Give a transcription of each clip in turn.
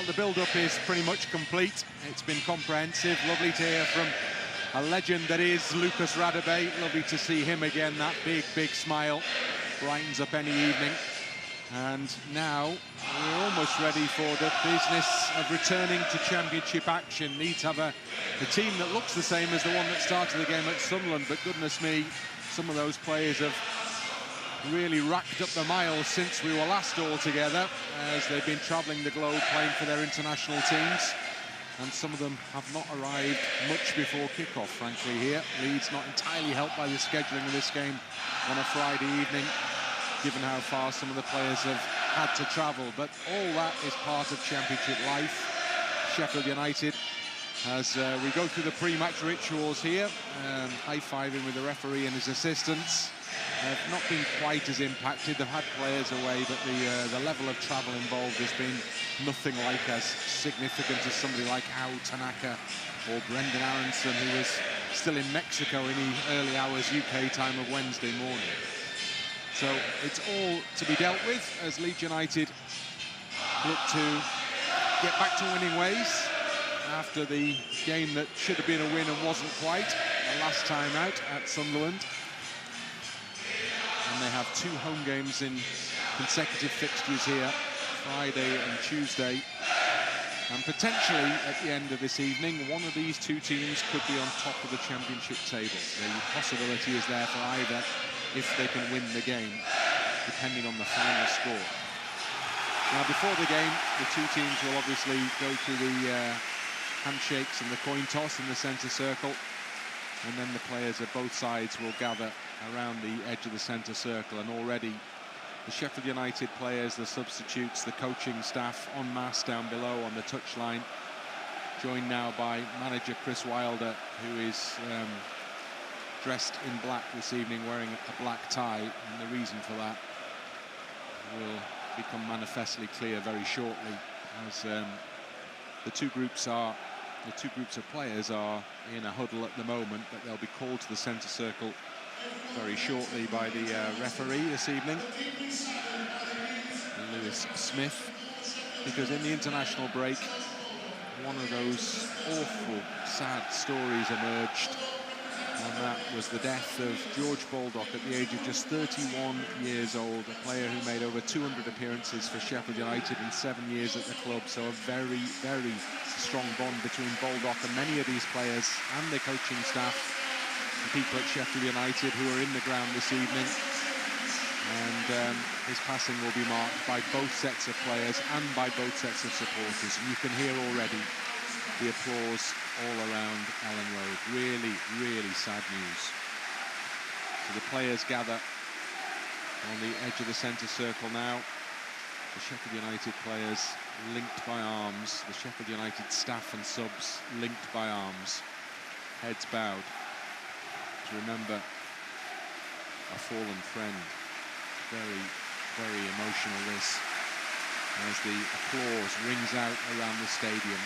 the build-up is pretty much complete. It's been comprehensive. Lovely to hear from a legend that is Lucas Radebe. Lovely to see him again. That big, big smile brightens up any evening. And now we're almost ready for the business of returning to championship action. Leeds have a team that looks the same as the one that started the game at Sunderland, but goodness me, some of those players have really racked up the miles since we were last all together, as they've been travelling the globe playing for their international teams. And some of them have not arrived much before kick-off, frankly, here. Leeds not entirely helped by the scheduling of this game on a Friday evening, given how far some of the players have had to travel. But all that is part of championship life. Sheffield United, as we go through the pre-match rituals here, high-fiving with the referee and his assistants, have not been quite as impacted. They've had players away, but the level of travel involved has been nothing like as significant as somebody like Tanaka or Brendan Aaronson, who was still in Mexico in the early hours UK time of Wednesday morning. So it's all to be dealt with as Leeds United look to get back to winning ways after the game that should have been a win and wasn't quite, the last time out at Sunderland. And they have 2 home games in consecutive fixtures here, Friday and Tuesday. And potentially, at the end of this evening, one of these 2 teams could be on top of the championship table. The possibility is there for either if they can win the game, depending on the final score. Now, before the game, the 2 teams will obviously go through the handshakes and the coin toss in the centre circle. And then the players of both sides will gather around the edge of the centre circle. And already the Sheffield United players, the substitutes, the coaching staff en masse down below on the touchline, joined now by manager Chris Wilder, who is dressed in black this evening, wearing a black tie. And the reason for that will become manifestly clear very shortly, as the two groups of players are in a huddle at the moment, but they'll be called to the centre circle very shortly by the referee this evening, Lewis Smith, because in the international break, one of those awful, sad stories emerged, and that was the death of George Baldock at the age of just 31 years old, a player who made over 200 appearances for Sheffield United in 7 years at the club. So a very, very strong bond between Baldock and many of these players and their coaching staff, the people at Sheffield United who are in the ground this evening. And his passing will be marked by both sets of players and by both sets of supporters. And you can hear already the applause all around Ellen Road. Really, really sad news. So the players gather on the edge of the centre circle now. The Sheffield United players linked by arms. The Sheffield United staff and subs linked by arms. Heads bowed to remember a fallen friend. Very, very emotional this, as the applause rings out around the stadium.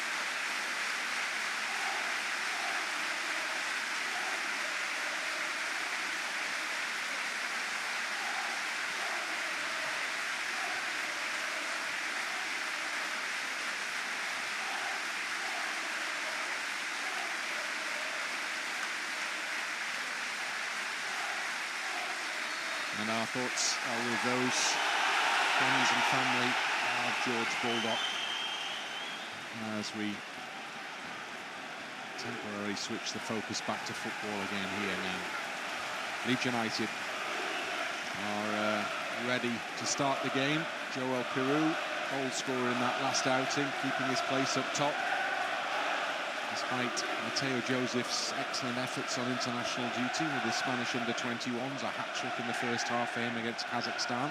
And our thoughts are with those friends and family of George Baldock, as we temporarily switch the focus back to football again here now. Leeds United are ready to start the game. Joel Piroe, goal scorer in that last outing, keeping his place up top, despite Mateo Joseph's excellent efforts on international duty with the Spanish under-21s, a hat-trick in the first half for him against Kazakhstan.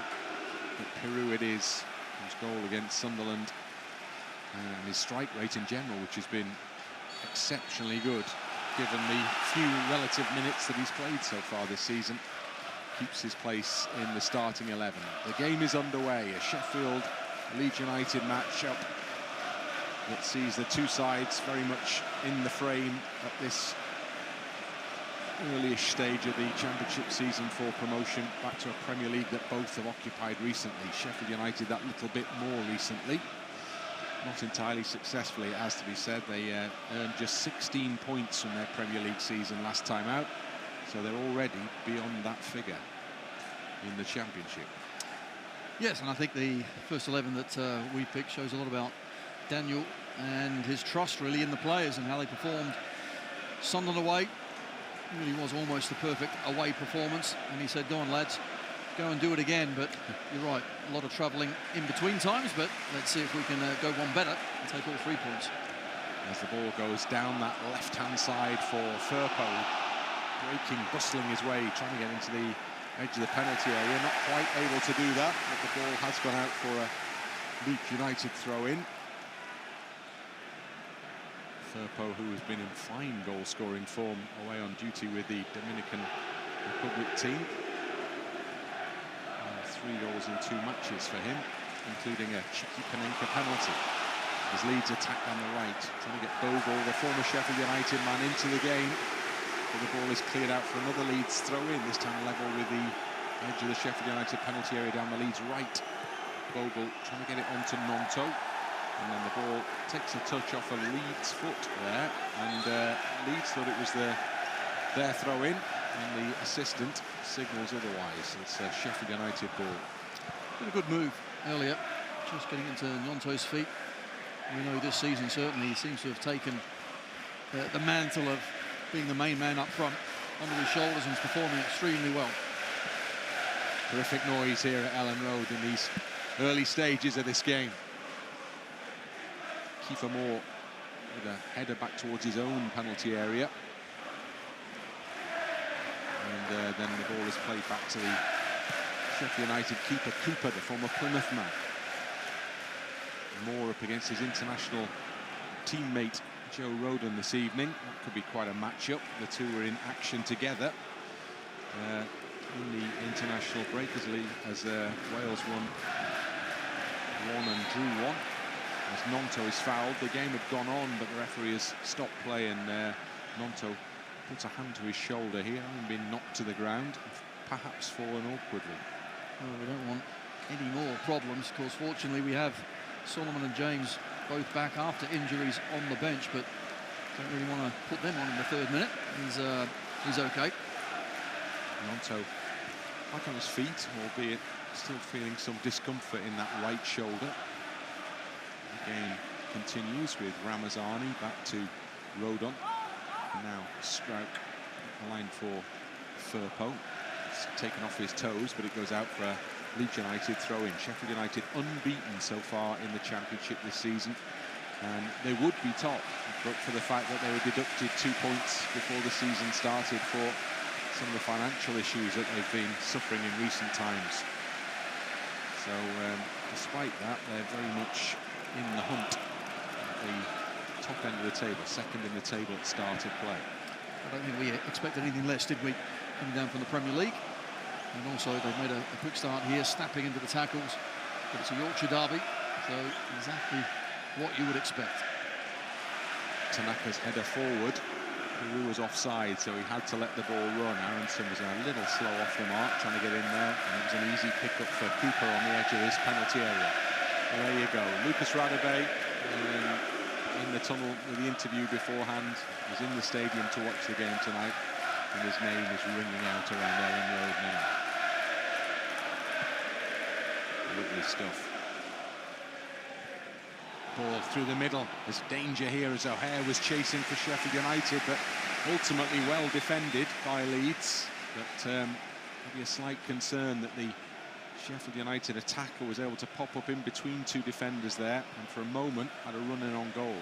But Piroe it is, his goal against Sunderland, and his strike rate in general, which has been exceptionally good, given the few relative minutes that he's played so far this season, keeps his place in the starting 11. The game is underway, a Sheffield Leeds United match-up that sees the two sides very much in the frame at this early-ish stage of the championship season for promotion back to a Premier League that both have occupied recently. Sheffield United that little bit more recently. not entirely successfully, it has to be said. They earned just 16 points from their Premier League season last time out, so they're already beyond that figure in the Championship. Yes, and I think the first 11 that we picked shows a lot about Daniel and his trust really in the players and how they performed. Sunderland away really was almost the perfect away performance, and he said, go on lads, go and do it again. But you're right, a lot of travelling in between times, but let's see if we can go one better and take all 3 points. As the ball goes down that left-hand side for Firpo, breaking, bustling his way, trying to get into the edge of the penalty area, not quite able to do that, but the ball has gone out for a Leeds United throw-in. Firpo, who has been in fine goal-scoring form away on duty with the Dominican Republic team. 3 goals in 2 matches for him, including a cheeky Panenka penalty. As Leeds attack on the right, trying to get Bogle, the former Sheffield United man, into the game. But the ball is cleared out for another Leeds throw-in, this time level with the edge of the Sheffield United penalty area down the Leeds right. Bogle trying to get it onto Gnonto, and then the ball takes a touch off a Leeds foot there, and Leeds thought it was their throw-in, and the assistant signals otherwise. It's a Sheffield United ball. Did a good move earlier, just getting into Gnonto's feet. We know this season certainly he seems to have taken the mantle of being the main man up front under his shoulders and is performing extremely well. Terrific noise here at Ellen Road in these early stages of this game. Kiefer Moore with a header back towards his own penalty area. And then the ball is played back to the Sheffield United keeper Cooper, the former Plymouth man. Moore up against his international teammate Joe Rodon this evening. That could be quite a match-up. The two were in action together in the international break as Wales won 1 and drew 1. As Gnonto is fouled, the game had gone on, but the referee has stopped play, and Gnonto puts a hand to his shoulder here, having been knocked to the ground, perhaps fallen awkwardly. Well, we don't want any more problems. Of course, fortunately, we have Solomon and James both back after injuries on the bench, but don't really want to put them on in the 3rd minute. He's okay. Gnonto back on his feet, albeit still feeling some discomfort in that right shoulder. The game continues with Ramazani back to Rodon. And now Struijk aligned for Firpo. It's taken off his toes, but it goes out for a Leeds United throw-in. Sheffield United unbeaten so far in the Championship this season, and they would be top, but for the fact that they were deducted 2 points before the season started for some of the financial issues that they've been suffering in recent times. So despite that, they're very much in the hunt at the top end of the table, 2nd in the table at start of play. I don't think we expected anything less, did we, coming down from the Premier League? And also they've made a quick start here, snapping into the tackles. But it's a Yorkshire derby, so exactly what you would expect. Tanaka's header forward. Piroe was offside, so he had to let the ball run. Aaronson was a little slow off the mark, trying to get in there, and it was an easy pick-up for Cooper on the edge of his penalty area. Well, there you go. Lucas Radebe in the tunnel with the interview beforehand. He's in the stadium to watch the game tonight, and his name is ringing out around Ellen Road now. Lovely stuff. Ball through the middle. There's danger here as O'Hare was chasing for Sheffield United, but ultimately well defended by Leeds. But maybe a slight concern that the Sheffield United attacker was able to pop up in between 2 defenders there, and for a moment had a run in on goal.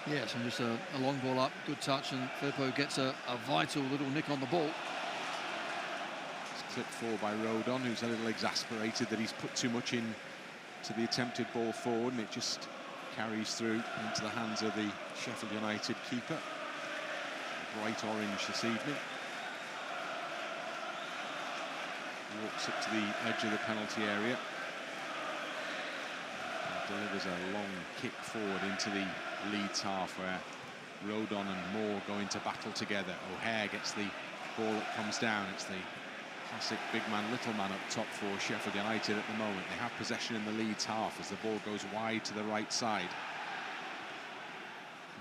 Yes, and just a long ball up, good touch, and Firpo gets a vital little nick on the ball. It's clipped for by Rodon, who's a little exasperated that he's put too much in to the attempted ball forward, and it just carries through into the hands of the Sheffield United keeper. Bright orange this evening. Walks up to the edge of the penalty area. Delivers a long kick forward into the Leeds half, where Rodon and Moore go into battle together. O'Hare gets the ball that comes down. It's the Classic big man, little man up top for Sheffield United at the moment. They have possession in the Leeds half as the ball goes wide to the right side.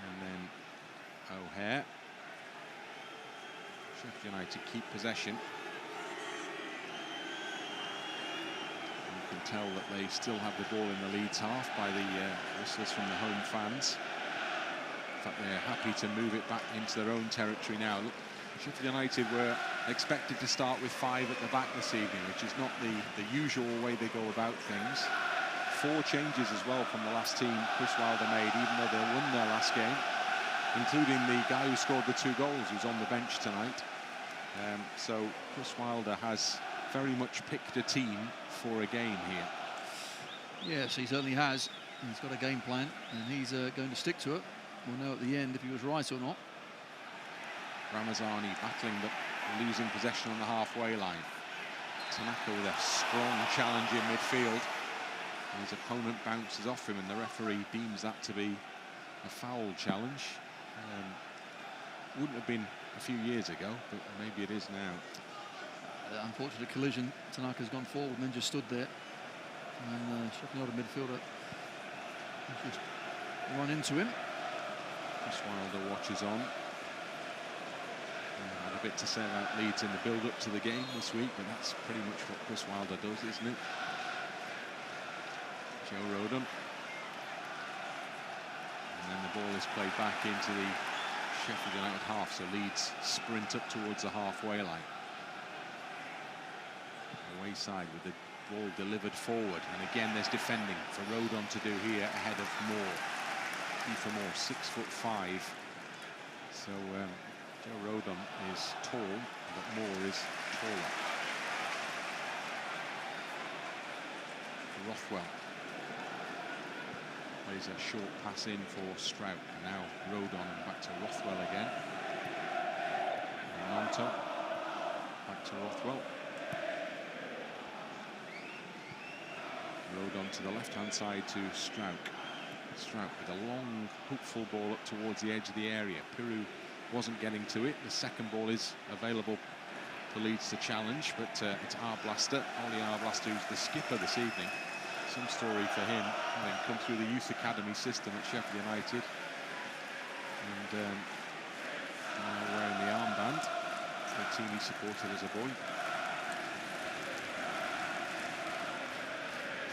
And then O'Hare. Sheffield United keep possession. You can tell that they still have the ball in the Leeds half by the whistles from the home fans. In fact, they're happy to move it back into their own territory now. Look, Sheffield United were expected to start with 5 at the back this evening, which is not the usual way they go about things. 4 changes as well from the last team Chris Wilder made, even though they won their last game, including the guy who scored the 2 goals, who's on the bench tonight. So Chris Wilder has very much picked a team for a game here. Yes, he certainly has. He's got a game plan, and he's going to stick to it. We'll know at the end if he was right or not. Ramazani battling but losing possession on the halfway line. Tanaka with a strong challenge in midfield. His opponent bounces off him, and the referee deems that to be a foul challenge. Wouldn't have been a few years ago, but maybe it is now. Unfortunate collision. Tanaka's gone forward and then just stood there. And Sheffield United midfielder just run into him. Chris Wilder watches on. Had a bit to say about Leeds in the build-up to the game this week, but that's pretty much what Chris Wilder does, isn't it? Joe Rodon. And then the ball is played back into the Sheffield United half, so Leeds sprint up towards the halfway line. Away side with the ball delivered forward, and again there's defending for Rodon to do here ahead of Moore. For Moore, 6'5". So Joe Rodon is tall, but Moore is taller. Rothwell plays a short pass in for Struijk. Now Rodon, and back to Rothwell again. Gnonto, back to Rothwell. Rodon to the left-hand side to Struijk. Struijk with a long, hopeful ball up towards the edge of the area. Piroe wasn't getting to it. The second ball is available for Leeds to challenge, but it's Arblaster, Ollie Arblaster, who's the skipper this evening. Some story for him, having come through the youth academy system at Sheffield United. And now wearing the armband for the team he supported as a boy.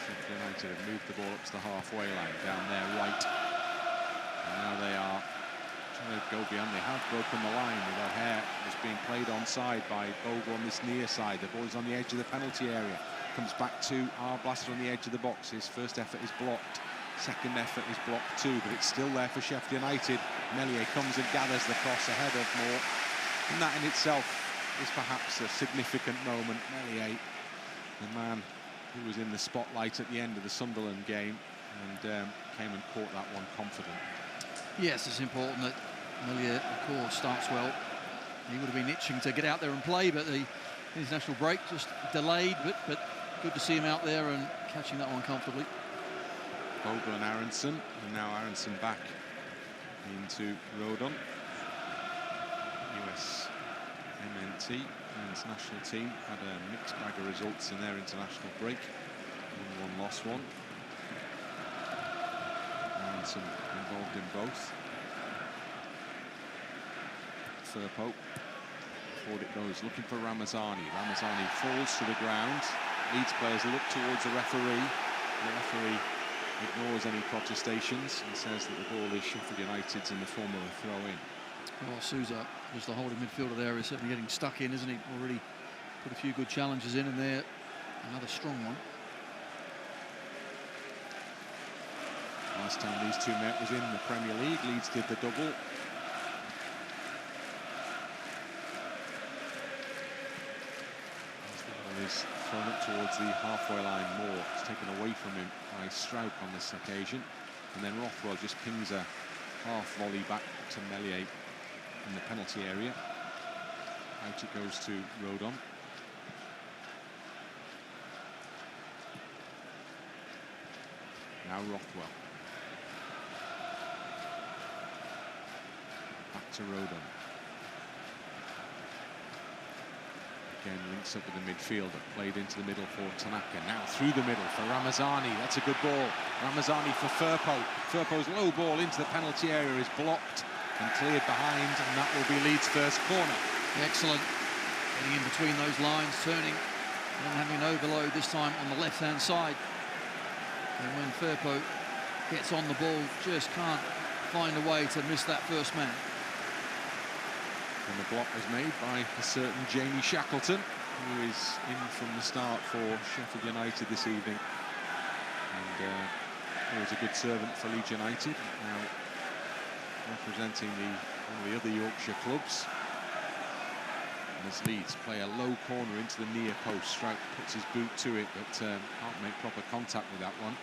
Sheffield United have moved the ball up to the halfway line, down there right. And now they are trying to go beyond. They have broken the line with O'Hare. It's being played onside by Bogle on this near side. The ball is on the edge of the penalty area. Comes back to Arblaster on the edge of the box. His first effort is blocked. Second effort is blocked too, but it's still there for Sheffield United. Meslier comes and gathers the cross ahead of Moore. And that in itself is perhaps a significant moment. Meslier, the man who was in the spotlight at the end of the Sunderland game, and came and caught that one confidently. Yes, it's important that Meslier, of course, starts well. He would have been itching to get out there and play, but the international break just delayed, but good to see him out there and catching that one comfortably. Bogle and Aaronson, and now Aaronson back into Rodon. US MNT, men's national team, had a mixed bag of results in their international break. Won one, lost one. Aaronson involved in both. Firpo, forward it goes, looking for Ramazani. Ramazani falls to the ground. Leeds players look towards the referee. The referee ignores any protestations and says that the ball is Sheffield United's in the form of a throw-in. Well, Souza, who's the holding midfielder there, is certainly getting stuck in, isn't he? Already put a few good challenges in, and there, another strong one. Last time these two met was in the Premier League. Leeds did the double. Is thrown up towards the halfway line. Moore is taken away from him by Struijk on this occasion, and then Rothwell just pings a half volley back to Meslier in the penalty area. Out it goes to Rodon. Now Rothwell. Back to Rodon. again links up with the midfielder, played into the middle for Tanaka, now through the middle for Ramazani. That's a good ball. Ramazani for Firpo. Firpo's low ball into the penalty area is blocked and cleared behind, and that will be Leeds' first corner. Excellent. Getting in between those lines, turning and having an overload this time on the left-hand side. And when Firpo gets on the ball, just can't find a way to miss that first man. And the block was made by a certain Jamie Shackleton, who is in from the start for Sheffield United this evening. And he was a good servant for Leeds United, now representing one of the other Yorkshire clubs. And as Leeds play a low corner into the near post, Struijk puts his boot to it, but can't make proper contact with that one.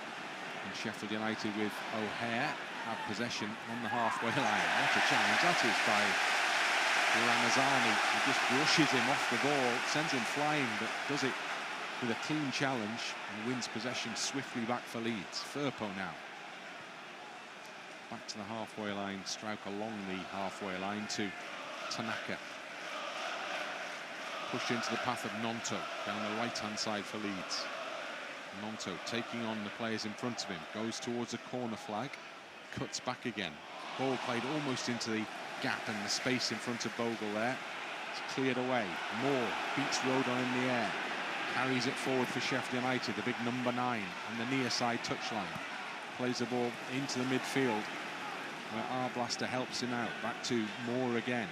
And Sheffield United with O'Hare have possession on the halfway line. What a challenge that is by Ramazani. He just brushes him off the ball, sends him flying, but does it with a clean challenge and wins possession swiftly back for Leeds. Firpo now. Back to the halfway line, Struijk along the halfway line to Tanaka. Pushed into the path of Gnonto, down the right-hand side for Leeds. Gnonto taking on the players in front of him, goes towards a corner flag, cuts back again. Ball played almost into the gap and the space in front of Bogle there. It's cleared away. Moore beats Rodon in the air, carries it forward for Sheffield United, the big number 9 on the near side touchline. Plays the ball into the midfield, where Arblaster helps him out. Back to Moore again.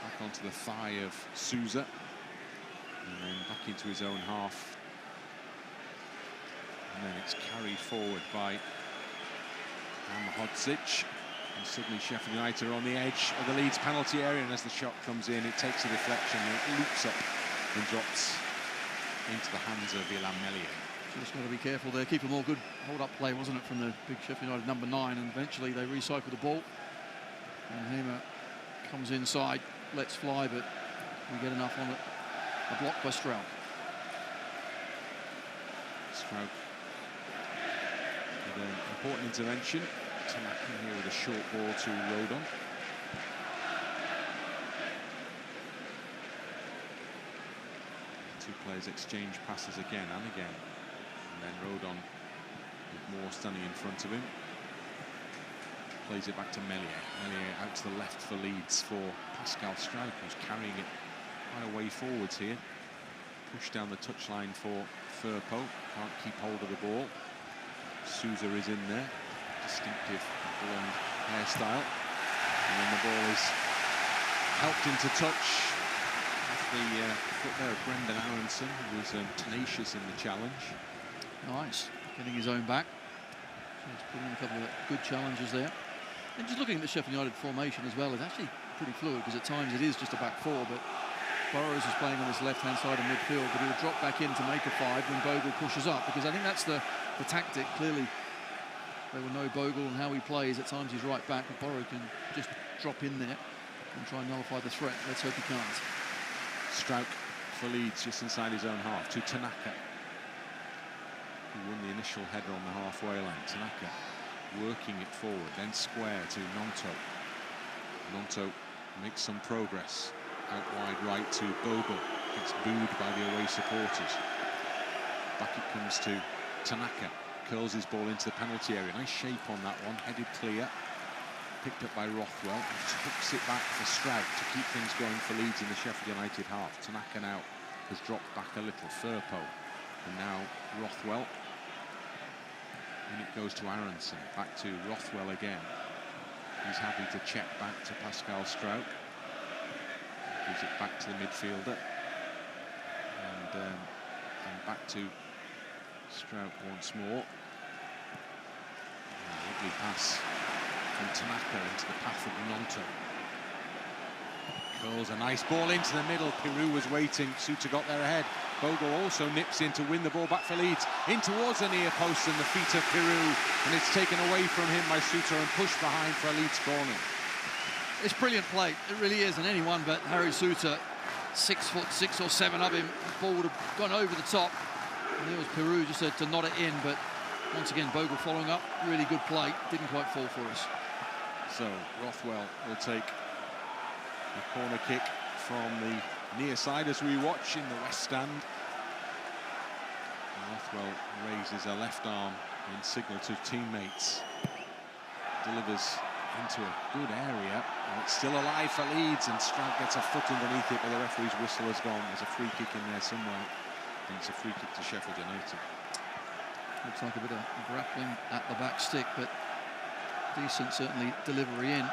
Back onto the thigh of Souza. And then back into his own half. And then it's carried forward by Ahmedhodzic. And suddenly Sheffield United are on the edge of the Leeds penalty area. And as the shot comes in, it takes a deflection, and it loops up and drops into the hands of Meslier. Just got to be careful there. Keep them all good hold-up play, wasn't it, from the big Sheffield United number 9, and eventually they recycle the ball. And Hema comes inside, lets fly, but we get enough on it. A block by Struijk. Struijk with an important intervention. Tanaka here with a short ball to Rodon. Two players exchange passes again and again. And then Rodon with Moore standing in front of him. Plays it back to Meslier. Meslier out to the left for Leeds for Pascal Struijk, who's carrying it quite a way forwards here. Push down the touchline for Firpo. Can't keep hold of the ball. Souza is in there. Distinctive blonde hairstyle. And then the ball is helped into touch off the foot there of Brendan Aaronson, who was tenacious in the challenge. Nice. Getting his own back. So he's putting in a couple of good challenges there. And just looking at the Sheffield United formation as well, it's actually pretty fluid, because at times it is just a back 4, but Burrows is playing on this left-hand side of midfield, but he'll drop back in to make a 5 when Bogle pushes up, because I think that's the tactic. Clearly, they will know Bogle and how he plays. At times he's right back, but Burrow can just drop in there and try and nullify the threat. Let's hope he can't. Struijk for Leeds just inside his own half to Tanaka, who won the initial header on the halfway line. Tanaka working it forward, then square to Gnonto. Gnonto makes some progress. Out wide right to Bogle. Gets booed by the away supporters. Back it comes to Tanaka. Curls his ball into the penalty area. Nice shape on that one. Headed clear. Picked up by Rothwell. And tucks it back for Struijk to keep things going for Leeds in the Sheffield United half. Tanaka now has dropped back a little. Firpo. And now Rothwell. And it goes to Aaronson. Back to Rothwell again. He's happy to check back to Pascal Struijk. Gives it back to the midfielder. And back to Struijk once more. And a lovely pass from Tanaka into the path of Gnonto. Curls a nice ball into the middle. Piroe was waiting. Soutar got there ahead. Bogle also nips in to win the ball back for Leeds. In towards the near post and the feet of Piroe. And it's taken away from him by Soutar and pushed behind for a Leeds corner. It's brilliant play. It really is. And anyone but Harry Soutar, 6'6" or 7" of him, the ball would have gone over the top. And there was Piroe just to nod it in. But once again, Bogle following up. Really good play. Didn't quite fall for us. So Rothwell will take a corner kick from the near side as we watch in the west stand. Rothwell raises a left arm in signal to teammates. Delivers into a good area. And it's still alive for Leeds, and Struijk gets a foot underneath it, but the referee's whistle has gone. There's a free kick in there somewhere. I think it's a free kick to Sheffield United. Looks like a bit of grappling at the back stick, but decent, certainly, delivery in.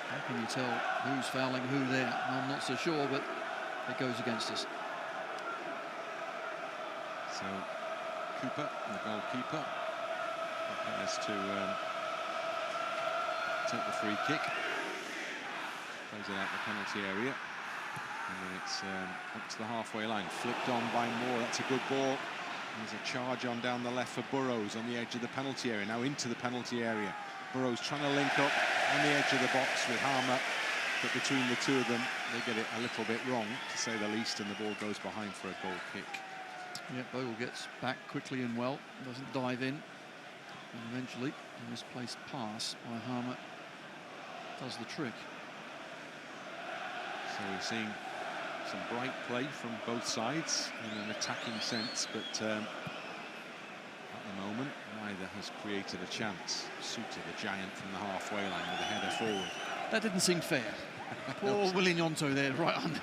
How can you tell who's fouling who there? I'm not so sure, but it goes against us. So, Cooper, the goalkeeper, prepares to take the free kick. Plays it out the penalty area. And then it's up to the halfway line. Flicked on by Moore. That's a good ball. There's a charge on down the left for Burrows on the edge of the penalty area. Now into the penalty area. Burrows trying to link up on the edge of the box with Harmer. But between the two of them, they get it a little bit wrong, to say the least, and the ball goes behind for a goal kick. Yeah, Bogle gets back quickly and well. Doesn't dive in. And eventually, a misplaced pass by Harmer does the trick. So we're seeing some bright play from both sides in an attacking sense, but at the moment, neither has created a chance. Soutar, the giant from the halfway line with a header forward. That didn't seem fair. Poor Willie Gnonto there, right under.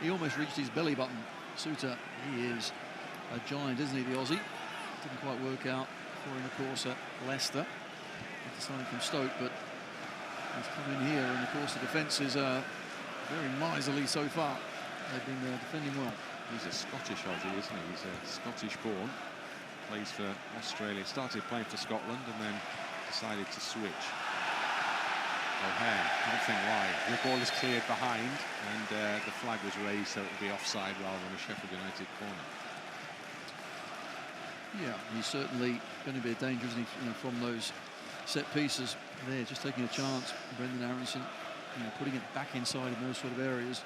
He almost reached his belly button. Soutar, he is a giant, isn't he, the Aussie? Didn't quite work out for him, of course, at Leicester. After signing from Stoke, but he's come in here, and of course the defence is very miserly so far. They've been defending well. He's a Scottish Aussie, isn't he? He's Scottish born. Plays for Australia. Started playing for Scotland and then decided to switch. O'Hare, can't think why. The ball is cleared behind, and the flag was raised, so it will be offside rather than a Sheffield United corner. Yeah, he's certainly going to be a danger, isn't he, from those set pieces there, just taking a chance. Brendan Aaronson, putting it back inside in those sort of areas.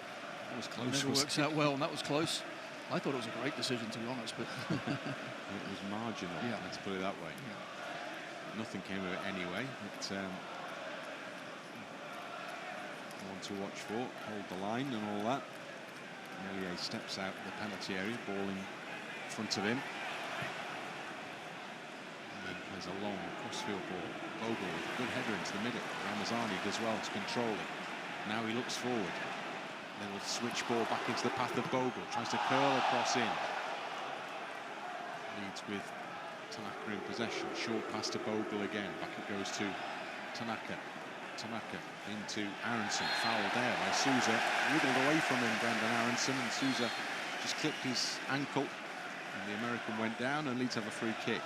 It was close. Never works out well, and that was close. I thought it was a great decision, to be honest, but it was marginal. Yeah. Let's put it that way. Yeah. Nothing came of it anyway. But one to watch for. Hold the line and all that. Meslier steps out of the penalty area, ball in front of him. Plays a long crossfield ball. Bogle with a good header into the middle. Ramazani does well to control it. Now he looks forward. Little switch ball back into the path of Bogle. Tries to curl across in. Leeds with Tanaka in possession. Short pass to Bogle again. Back it goes to Tanaka. Tanaka into Aaronson. Foul there by Souza. Wriggled away from him, Brendan Aaronson. And Souza just clipped his ankle. And the American went down, and Leeds have a free kick.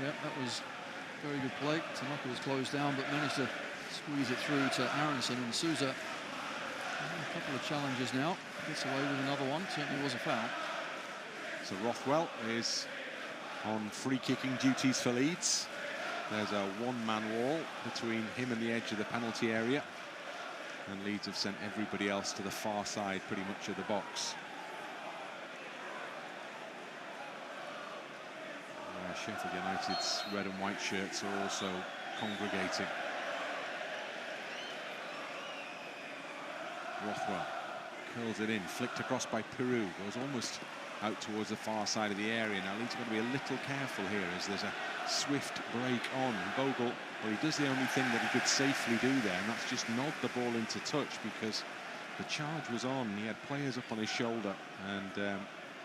Yeah, that was very good play. Tanaka was closed down, but managed to squeeze it through to Aaronson, and Souza. A couple of challenges now. Gets away with another one. Certainly was a foul. So Rothwell is on free-kicking duties for Leeds. There's a one-man wall between him and the edge of the penalty area. And Leeds have sent everybody else to the far side, pretty much of the box. Sheffield United's red and white shirts are also congregating. Rothwell curls it in, flicked across by Piroe, goes almost out towards the far side of the area. Now Leeds are going to be a little careful here as there's a swift break on. And Bogle, well, he does the only thing that he could safely do there, and that's just nod the ball into touch, because the charge was on. He had players up on his shoulder, and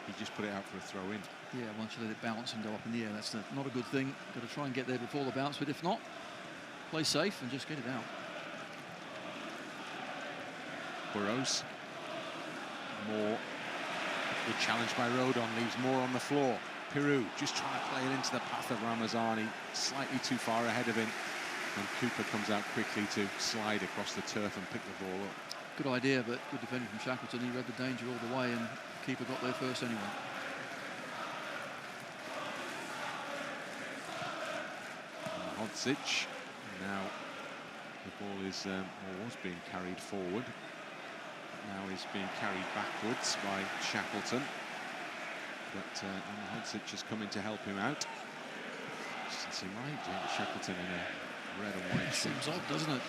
he just put it out for a throw-in. Yeah, once you let it bounce and go up in the air, that's not a good thing. Got to try and get there before the bounce, but if not, play safe and just get it out. Burrows. Moore. Good challenge by Rodon, leaves Moore on the floor. Piroe just trying to play it into the path of Ramazani, slightly too far ahead of him. And Cooper comes out quickly to slide across the turf and pick the ball up. Good idea, but good defending from Shackleton. He read the danger all the way, and the keeper got there first anyway. Ahmedhodzic. Now the ball is or was being carried forward. Now is being carried backwards by Shackleton. But Ahmedhodzic has come in to help him out. Doesn't seem right, James Shackleton in a red and white shirt. Seems odd, doesn't it?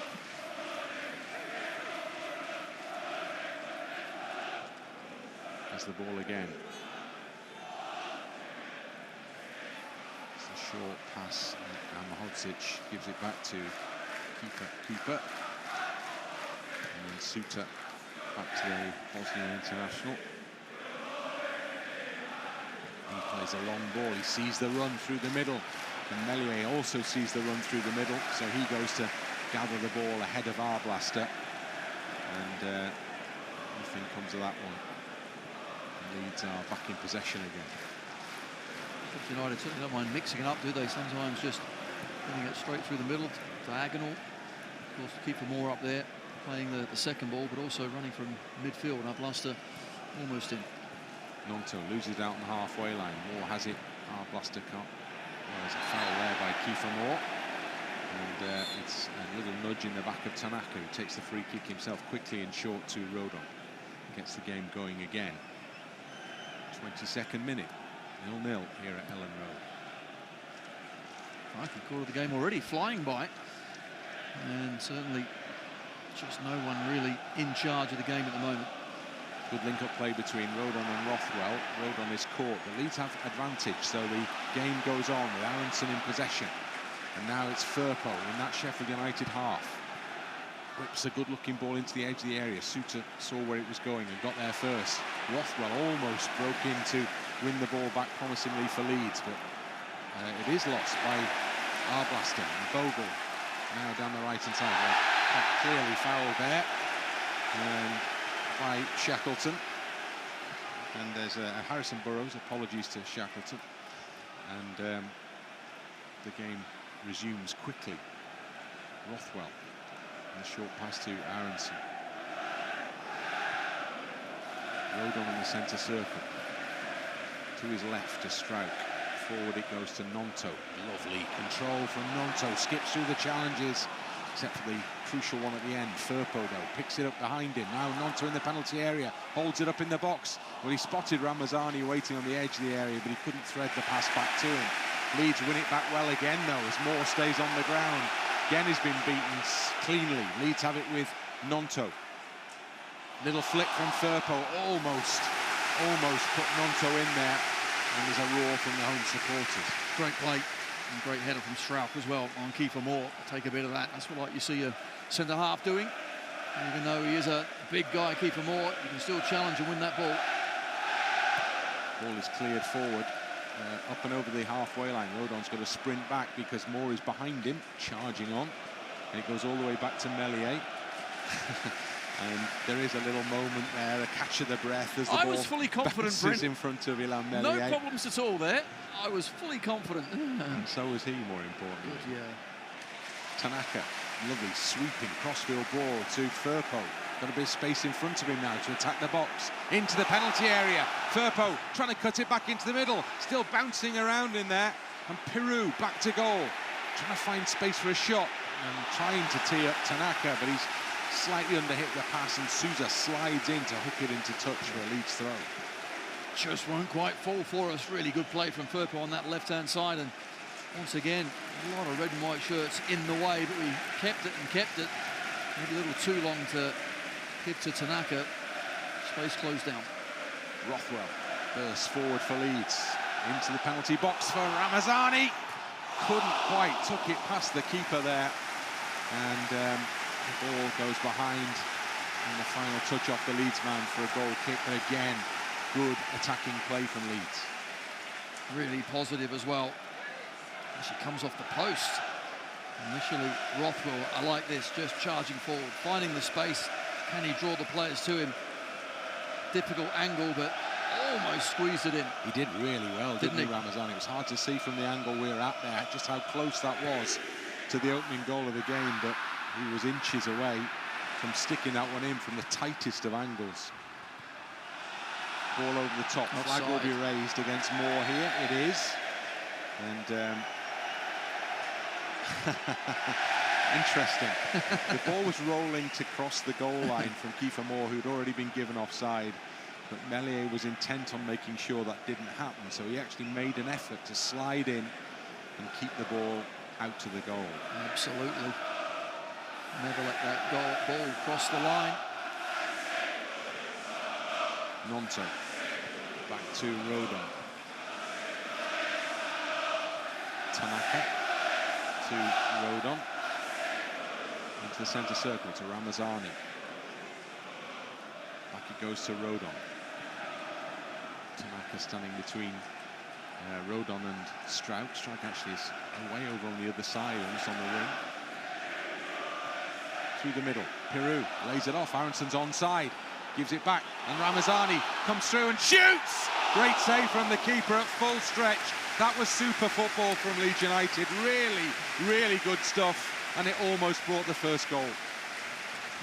has the ball again. It's a short pass. Ahmedhodzic gives it back to keeper. And then Souttar back to the Bosnian international. He plays a long ball. He sees the run through the middle. And Meslier also sees the run through the middle, so he goes to gather the ball ahead of Arblaster. And nothing comes of that one. Leeds are back in possession again. United certainly don't mind mixing it up, do they? Sometimes just putting it straight through the middle, diagonal. Of course, to keep more up there, playing the second ball, but also running from midfield. Arblaster almost in. Gnonto loses it out on the halfway line. Moore has it. Arblaster can't. Well, there's a foul there by Kiefer Moore. And it's a little nudge in the back of Tanaka, who takes the free kick himself quickly and short to Rodon. Gets the game going again. 22nd minute. 0-0 here at Ellen Road. Crikey, quarter of the game already flying by. And certainly just no one really in charge of the game at the moment. Good link-up play between Rodon and Rothwell. Rodon is caught. The Leeds have advantage, so the game goes on with Aaronson in possession. And now it's Firpo in that Sheffield United half. Whips a good-looking ball into the edge of the area. Souttar saw where it was going and got there first. Rothwell almost broke in to win the ball back promisingly for Leeds, but it is lost by Arblaster. And Bogle now down the right-hand side. Well, clearly fouled there by Shackleton. And there's a Harrison Burrows. Apologies to Shackleton. And the game resumes quickly. Rothwell. And a short pass to Aaronson. Rodon in the centre circle. To his left to Struijk. Forward it goes to Gnonto. Lovely control from Gnonto. Skips through the challenges, except for the crucial one at the end. Firpo, though, picks it up behind him. Now Gnonto in the penalty area. Holds it up in the box. Well, he spotted Ramazani waiting on the edge of the area, but he couldn't thread the pass back to him. Leeds win it back well again, though, as Moore stays on the ground. Again, he's been beaten cleanly. Leeds have it with Gnonto. Little flick from Firpo, almost put Gnonto in there. And there's a roar from the home supporters. Great play and great header from Struijk as well on Kiefer Moore. Take a bit of that. That's what like you see a centre-half doing. And even though he is a big guy, Kiefer Moore, you can still challenge and win that ball. Ball is cleared forward. Up and over the halfway line. Rodon's got to sprint back because Moore is behind him, charging on. And it goes all the way back to Meslier. And there is a little moment there, a catch of the breath as the ball was fully confident, Brent. in front of Ilan Meslier. No problems at all there. I was fully confident. And so was he, more importantly. Good, yeah. Tanaka, lovely sweeping crossfield ball to Firpo. Got a bit of space in front of him now to attack the box. Into the penalty area. Firpo trying to cut it back into the middle. Still bouncing around in there. And Piroe back to goal. Trying to find space for a shot. And trying to tee up Tanaka, but he's slightly underhit the pass, and Souza slides in to hook it into touch for a Leeds throw. Just won't quite fall for us. Really good play from Firpo on that left-hand side, and once again, a lot of red and white shirts in the way, but we kept it and kept it. Maybe a little too long to give to Tanaka. Space closed down. Rothwell bursts forward for Leeds. Into the penalty box for Ramazani. Couldn't quite, took it past the keeper there. And the ball goes behind, and the final touch off the Leeds man for a goal kick. But again, good attacking play from Leeds. Really positive as well. She comes off the post. Initially, Rothwell, I like this, just charging forward, finding the space. Can he draw the players to him? Difficult angle, but almost squeezed it in. He did really well, didn't he, Ramazani? It was hard to see from the angle we were at there just how close that was to the opening goal of the game, but he was inches away from sticking that one in from the tightest of angles. Ball over the top. Offside. Flag will be raised against Moore here. It is. And interesting. The ball was rolling to cross the goal line from Kiefer Moore, who'd already been given offside. But Meslier was intent on making sure that didn't happen. So he actually made an effort to slide in and keep the ball out to the goal. Absolutely. Never let that ball cross the line. Gnonto back to Rodon. Tanaka to Rodon. Into the centre circle to Ramazani. Back it goes to Rodon. Tanaka standing between Rodon and Struijk. Struijk actually is way over on the other side, almost on the wing. Through the middle, Piroe lays it off. Aaronson's onside, gives it back, and Ramazani comes through and shoots. Great save from the keeper at full stretch. That was super football from Leeds United. Really, really good stuff, and it almost brought the first goal.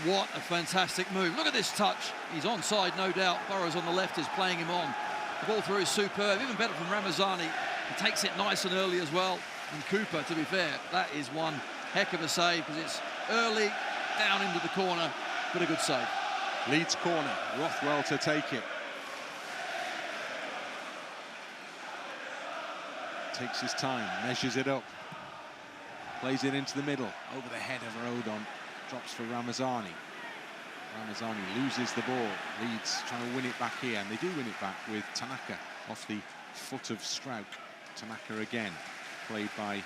What a fantastic move. Look at this touch. He's onside, no doubt. Burrows on the left is playing him on. The ball through is superb. Even better from Ramazani. He takes it nice and early as well. And Cooper, to be fair, that is one heck of a save because it's early, down into the corner, but a good save. Leeds corner, Rothwell to take it. Takes his time, measures it up. Plays it into the middle, over the head of Rodon. Drops for Ramazani. Ramazani loses the ball. Leeds trying to win it back here, and they do win it back with Tanaka off the foot of Struijk. Tanaka again, played by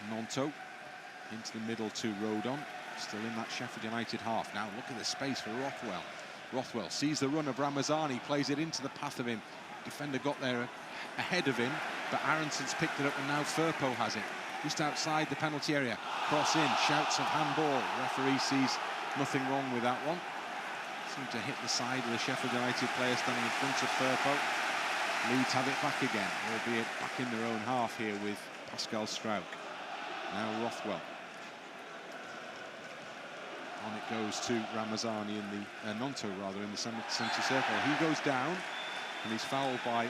Gnonto. Into the middle to Rodon. Still in that Sheffield United half. Now look at the space for Rothwell. Rothwell sees the run of Ramazani, plays it into the path of him. Defender got there ahead of him, but Aaronson's picked it up, and now Firpo has it. Just outside the penalty area. Cross in, shouts of handball. Referee sees nothing wrong with that one. Seemed to hit the side of the Sheffield United player standing in front of Firpo. Leeds have it back again, albeit back in their own half here with Pascal Struijk. Now Rothwell. On it goes to Ramazani in the Gnonto rather in the centre circle. He goes down and he's fouled by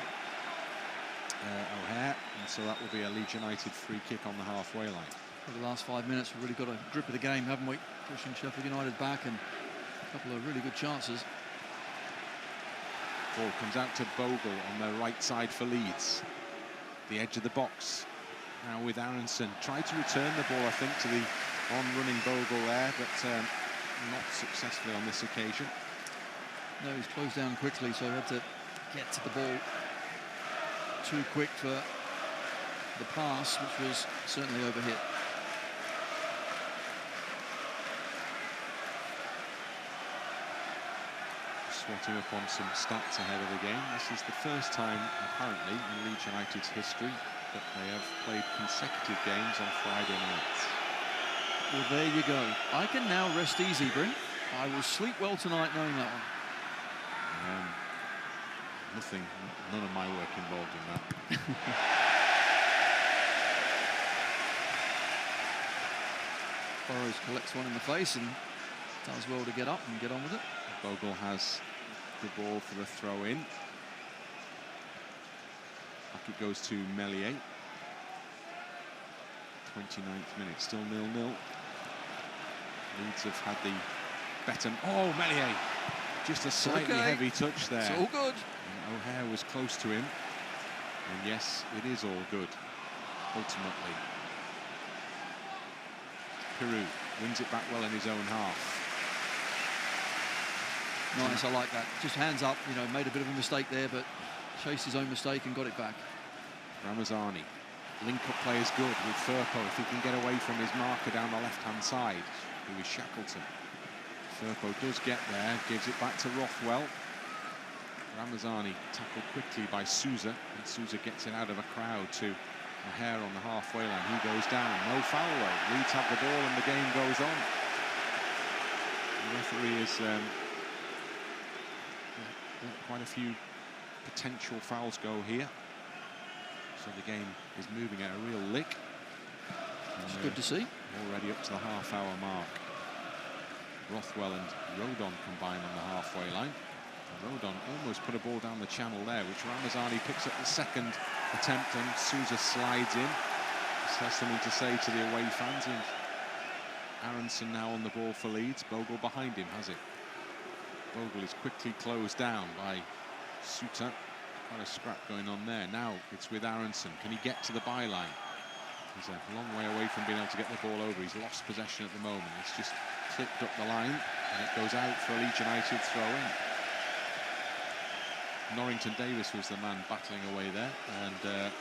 O'Hare, and so that will be a Leeds United free kick on the halfway line. For the last 5 minutes, we've really got a grip of the game, haven't we? Pushing Sheffield United back and a couple of really good chances. Ball comes out to Bogle on the right side for Leeds. The edge of the box. Now with Aaronson. Tried to return the ball, I think, to the on-running Bogle there, but not successfully on this occasion. No, he's closed down quickly, so he had to get to the ball too quick for the pass, which was certainly overhit. Swatting up on some stats ahead of the game. This is the first time, apparently, in Leeds United's history that they have played consecutive games on Friday nights. Well, there you go. I can now rest easy, Bryn. I will sleep well tonight knowing that one. None of my work involved in that. Burrows collects one in the face and does well to get up and get on with it. Bogle has the ball for the throw-in. Back it goes to Meslier. 29th minute, still 0-0. Leeds have had the better. Oh, Meslier! Just a slightly heavy touch there. It's all good. And O'Hare was close to him. And yes, it is all good, ultimately. Piroe wins it back well in his own half. Nice, I like that. Just hands up, you know, made a bit of a mistake there, but chased his own mistake and got it back. Ramazani. Link-up play is good with Firpo if he can get away from his marker down the left-hand side, who is Shackleton. Firpo does get there, gives it back to Rothwell. Ramazani tackled quickly by Souza, and Souza gets it out of a crowd to O'Hare on the halfway line. He goes down, no foul though. Leeds have the ball and the game goes on. The referee is quite a few potential fouls go here. So the game is moving at a real lick. It's good to see. Already up to the half-hour mark. Rothwell and Rodon combine on the halfway line. And Rodon almost put a ball down the channel there, which Ramazani picks up the second attempt, and Souza slides in. This has something to say to the away fans. And Aaronson now on the ball for Leeds. Bogle behind him, has it? Bogle is quickly closed down by Souttar. Quite a scrap going on there. Now it's with Aaronson. Can he get to the byline? He's a long way away from being able to get the ball over. He's lost possession at the moment. It's just clipped up the line, and it goes out for a Leeds United throw-in. Norrington-Davies was the man battling away there, and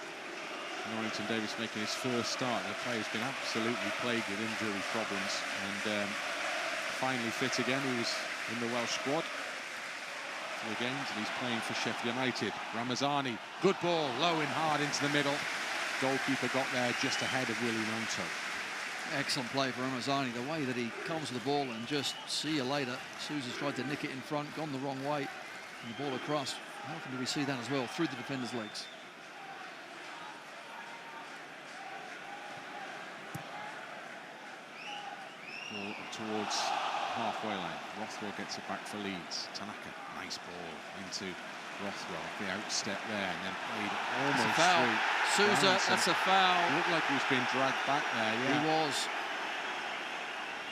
Norrington-Davies making his first start. The player's been absolutely plagued with injury problems, and finally fit again. He was in the Welsh squad for the games, and he's playing for Sheffield United. Ramazani, good ball, low and hard into the middle. Goalkeeper got there just ahead of Willie Gnonto. Excellent play for Ramazani, the way that he comes to the ball and just see you later. Souza's tried to nick it in front, gone the wrong way, and the ball across. How often do we see that as well, through the defender's legs? Ball towards halfway line. Rothwell gets it back for Leeds. Tanaka, nice ball into Rothwell. The outstep there, and then played almost foul. through. Souza, Aaronson. that's a foul. It looked like he was being dragged back there, yeah. He was.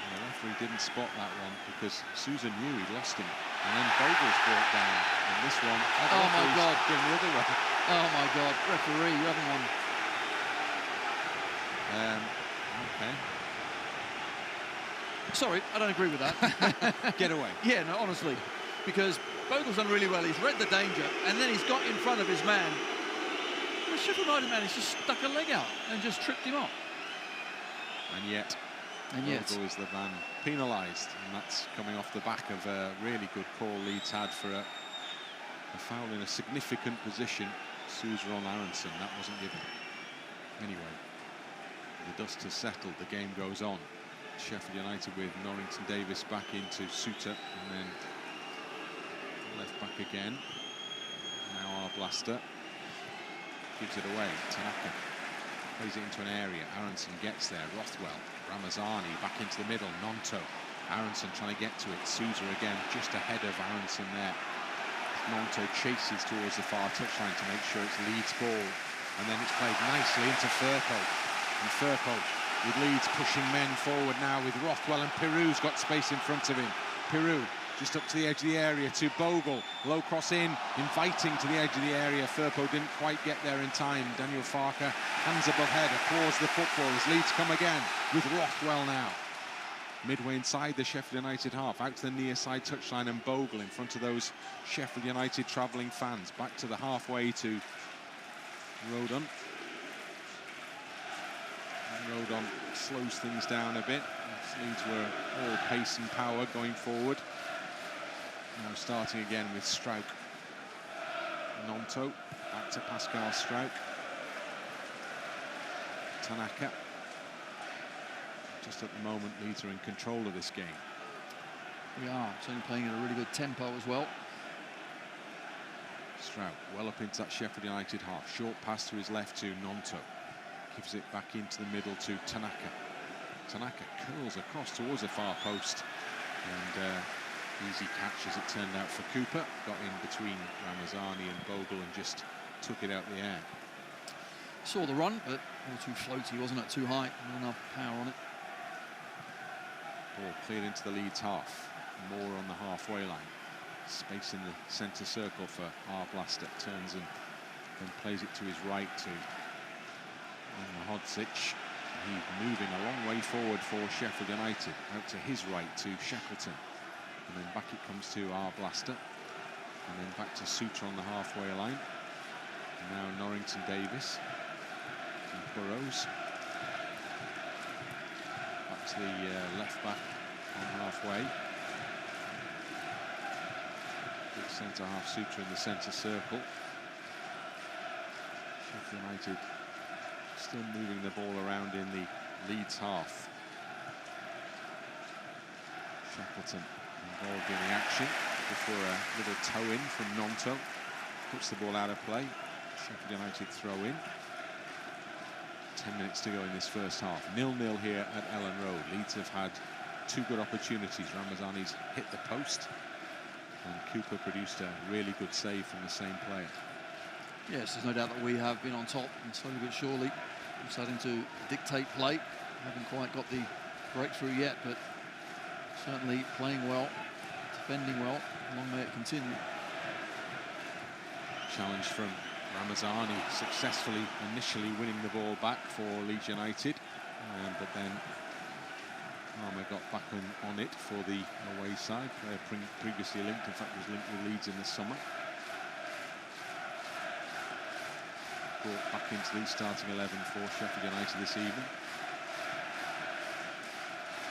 And the referee didn't spot that one because Souza knew he'd lost him. And then Bogle's brought down. And this one, oh my God, going the other way. Oh my God, referee, you haven't won. Okay. Sorry, I don't agree with that. Get away. Yeah, no, honestly. Because Bogle's done really well. He's read the danger, and then he's got in front of his man. The Sheffield United man has just stuck a leg out and just tripped him up. And yet, Bogle is the man penalised, and that's coming off the back of a really good call Leeds had for a foul in a significant position. Souza on Aaronson, that wasn't given. Anyway, the dust has settled, the game goes on. Sheffield United with Norrington-Davies back into Souttar, and then left back again. Now Arblaster gives it away. Tanaka plays it into an area. Aaronson gets there. Rothwell, Ramazani back into the middle. Gnonto, Aaronson trying to get to it. Souza again just ahead of Aaronson there. Gnonto chases towards the far touchline to make sure it's Leeds' ball, and then it's played nicely into Firpo, and Firpo with Leeds pushing men forward now with Rothwell, and Piroe's got space in front of him. Piroe just up to the edge of the area to Bogle. Low cross in, inviting to the edge of the area. Firpo didn't quite get there in time. Daniel Farke, hands above head, applauds the football as Leeds come again with Rothwell now. Midway inside the Sheffield United half, out to the near side touchline, and Bogle in front of those Sheffield United travelling fans. Back to the halfway to Rodon. Rodon slows things down a bit. Leeds were all pace and power going forward. Now starting again with Struijk. Gnonto, back to Pascal Struijk. Tanaka. Just at the moment, Leeds are in control of this game. We are, certainly playing at a really good tempo as well. Struijk well up into that Sheffield United half. Short pass to his left to Gnonto. Gives it back into the middle to Tanaka. Tanaka curls across towards the far post, and easy catch as it turned out for Cooper. Got in between Ramazani and Bogle and just took it out the air. Saw the run, but a little too floaty, wasn't it? Too high, not enough power on it. Ball cleared into the Leeds half. More on the halfway line. Space in the centre circle for Arblaster. Turns and then plays it to his right to Ahmedhodzic. He's moving a long way forward for Sheffield United. Out to his right to Shackleton. And then back it comes to Arblaster. And then back to Souttar on the halfway line. And now Norrington-Davies. And Burrows. Back to the left back on halfway. Big centre half Souttar in the centre circle. Sheffield United still moving the ball around in the Leeds half. Shackleton involved in the action before a little toe-in from Gnonto. Puts the ball out of play. Sheffield United throw in. 10 minutes to go in this first half. 0-0 here at Ellen Road. Leeds have had two good opportunities. Ramazani's hit the post, and Cooper produced a really good save from the same player. Yes, there's no doubt that we have been on top, and slowly but surely we're starting to dictate play. Haven't quite got the breakthrough yet, but certainly playing well, defending well. Long may it continue. Challenge from Ramazani, successfully initially winning the ball back for Leeds United, but then Armour got back on it for the away side. Player previously linked, in fact was linked with Leeds in the summer. brought back into the starting 11 for Sheffield United this evening.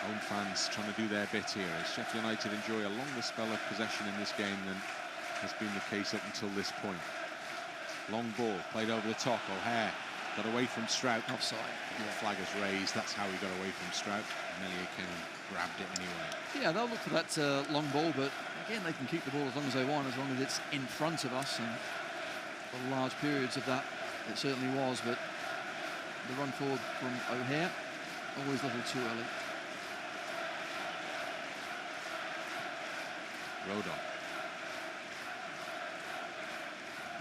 Home fans trying to do their bit here as Sheffield United enjoy a longer spell of possession in this game than has been the case up until this point. Long ball played over the top. O'Hare got away from Struijk. Offside. The flag is raised. That's how he got away from Struijk. Meslier came and grabbed it anyway. Yeah, they'll look for that long ball, but again, they can keep the ball as long as they want, as long as it's in front of us. And for large periods of that, it certainly was. But the run forward from O'Hare, always a little too early. Rodon.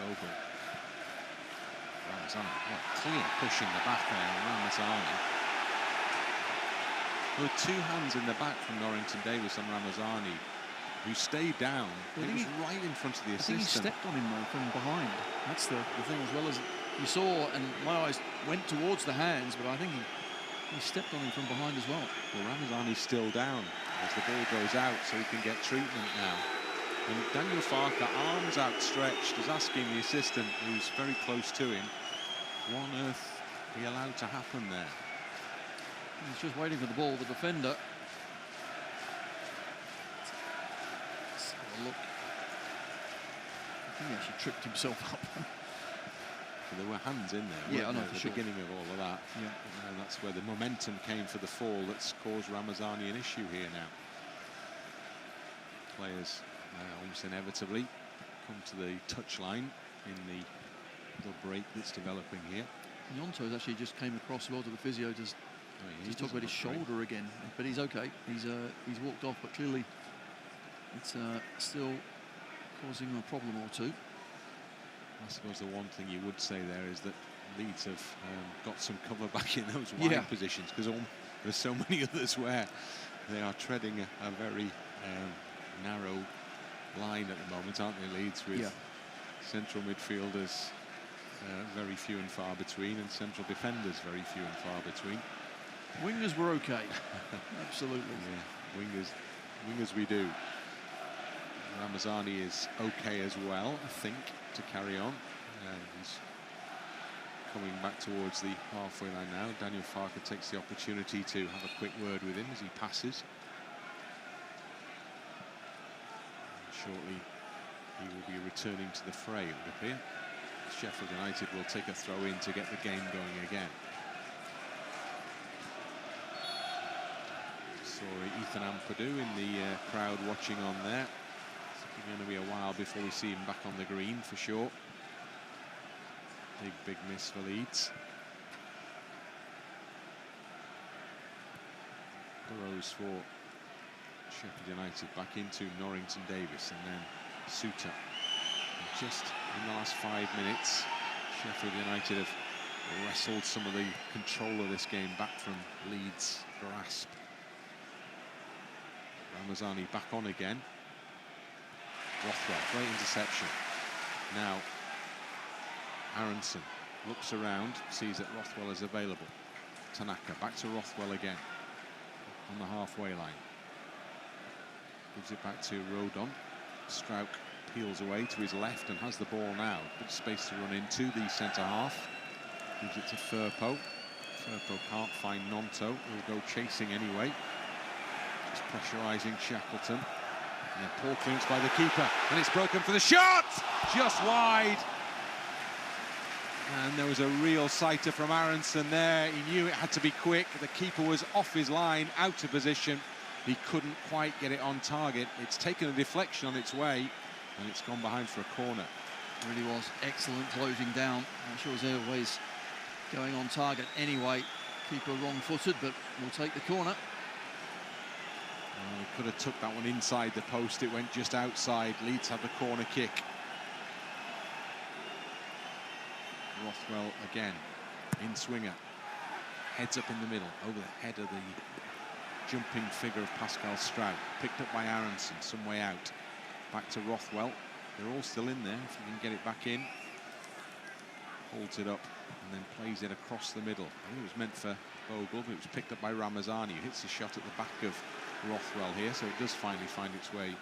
Bogle. Ramazani. What clear push in the back there. Ramazani. There were two hands in the back from Norrington-Davies and Ramazani, who stayed down. Well, he was right in front of the assistant. I think he stepped on him though from behind. That's the thing, as well as you saw, and my eyes went towards the hands, but I think he stepped on him from behind as well. Well, Ramazani's still down as the ball goes out, so he can get treatment now. And Daniel Farke, arms outstretched, is asking the assistant, who's very close to him, what on earth he allowed to happen there? He's just waiting for the ball. The defender. Let's have a look. I think he actually tripped himself up. Well, there were hands in there. Yeah, I know, at the beginning of all of that. Yeah. And that's where the momentum came for the fall that's caused Ramazani an issue here now. Players almost inevitably come to the touchline in the break that's developing here. Gnonto actually just came across well to the physio to just talk about his shoulder again, but he's okay. He's walked off, but clearly it's still causing a problem or two. I suppose the one thing you would say there is that Leeds have got some cover back in those wide positions, because there's so many others where they are treading a very narrow line at the moment, aren't they, Leeds, with central midfielders very few and far between, and central defenders very few and far between. Wingers were okay. Absolutely. Yeah, wingers we do. Ramazani is okay as well, I think, to carry on. He's coming back towards the halfway line now. Daniel Farke takes the opportunity to have a quick word with him as he passes. And shortly he will be returning to the fray, it would appear. Sheffield United will take a throw in to get the game going again. Saw Ethan Ampadu in the crowd watching on there. It's going to be a while before we see him back on the green for sure. Big miss for Leeds. Burrows for Sheffield United back into Norrington-Davies, and then Souttar. And just in the last 5 minutes, Sheffield United have wrestled some of the control of this game back from Leeds' grasp. Ramazani back on again. Rothwell, great interception. Now, Aaronson looks around, sees that Rothwell is available. Tanaka, back to Rothwell again, on the halfway line. Gives it back to Rodon. Struijk peels away to his left and has the ball now. Good space to run into the centre-half. Gives it to Firpo. Firpo can't find Gnonto, who'll go chasing anyway. Just pressurising Shackleton. And then poor clearance by the keeper. And it's broken for the shot! Just wide. And there was a real sighter from Aaronson there. He knew it had to be quick. The keeper was off his line, out of position. He couldn't quite get it on target. It's taken a deflection on its way, and it's gone behind for a corner. It really was excellent closing down. I'm sure it was always going on target anyway. Keeper wrong-footed, but we'll take the corner. Could have took that one inside the post. It went just outside. Leeds had the corner kick. Rothwell again, in swinger. Heads up in the middle, over the head of the jumping figure of Pascal Struijk. Picked up by Aaronson, some way out. Back to Rothwell. They're all still in there, if you can get it back in. Holds it up and then plays it across the middle. I think it was meant for Bogle, but it was picked up by Ramazani, who hits the shot at the back of Rothwell here, so it does finally find its way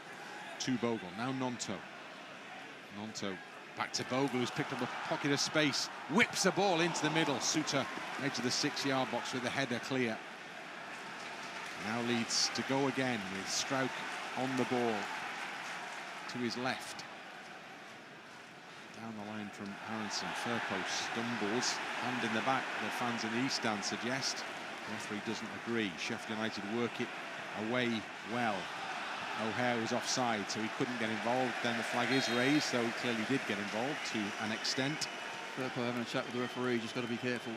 to Bogle. Now Gnonto. Gnonto Back to Bogle, who's picked up a pocket of space. Whips the ball into the middle. Souttar, edge of the 6-yard box with the header clear. Now Leeds to go again with Struijk on the ball. To his left. Down the line from Aaronson. Firpo stumbles. Hand in the back, the fans in the East Stand suggest. The referee doesn't agree. Sheffield United work it away well. O'Hare was offside, so he couldn't get involved. Then the flag is raised, so he clearly did get involved to an extent. Firpo having a chat with the referee, just got to be careful.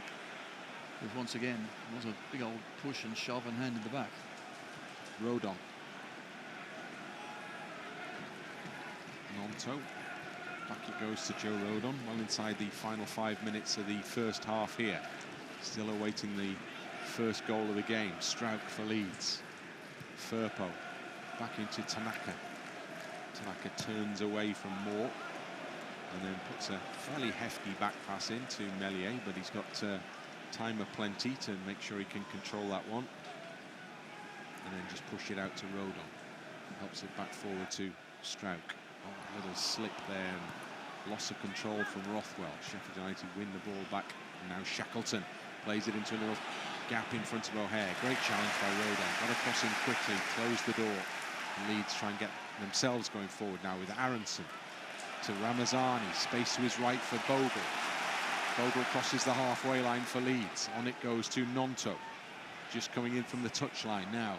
Because once again, it was a big old push and shove and hand in the back. Rodon. Gnonto. Back it goes to Joe Rodon, well inside the final 5 minutes of the first half here. Still awaiting the first goal of the game. Struijk for Leeds. Firpo. Back into Tanaka. Tanaka turns away from Moore and then puts a fairly hefty back pass into Meslier, but he's got time aplenty to make sure he can control that one. And then just push it out to Rodon. Helps it back forward to Struijk. Oh, a little slip there and loss of control from Rothwell. Sheffield United win the ball back. And now Shackleton plays it into a little gap in front of O'Hare. Great challenge by Rodon. Got across him quickly, closed the door. Leeds try and get themselves going forward now with Aaronson to Ramazani. Space to his right for Bogle. Bogle crosses the halfway line for Leeds. On it goes to Gnonto. Just coming in from the touchline now.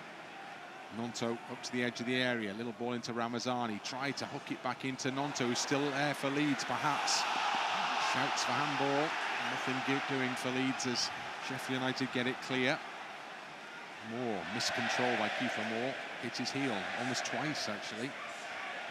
Gnonto up to the edge of the area. Little ball into Ramazani. Tried to hook it back into Gnonto, who's still there for Leeds, perhaps. Shouts for handball. Nothing doing for Leeds as Sheffield United get it clear. Moore, miscontrol by Kiefer Moore. Hit his heel almost twice, actually.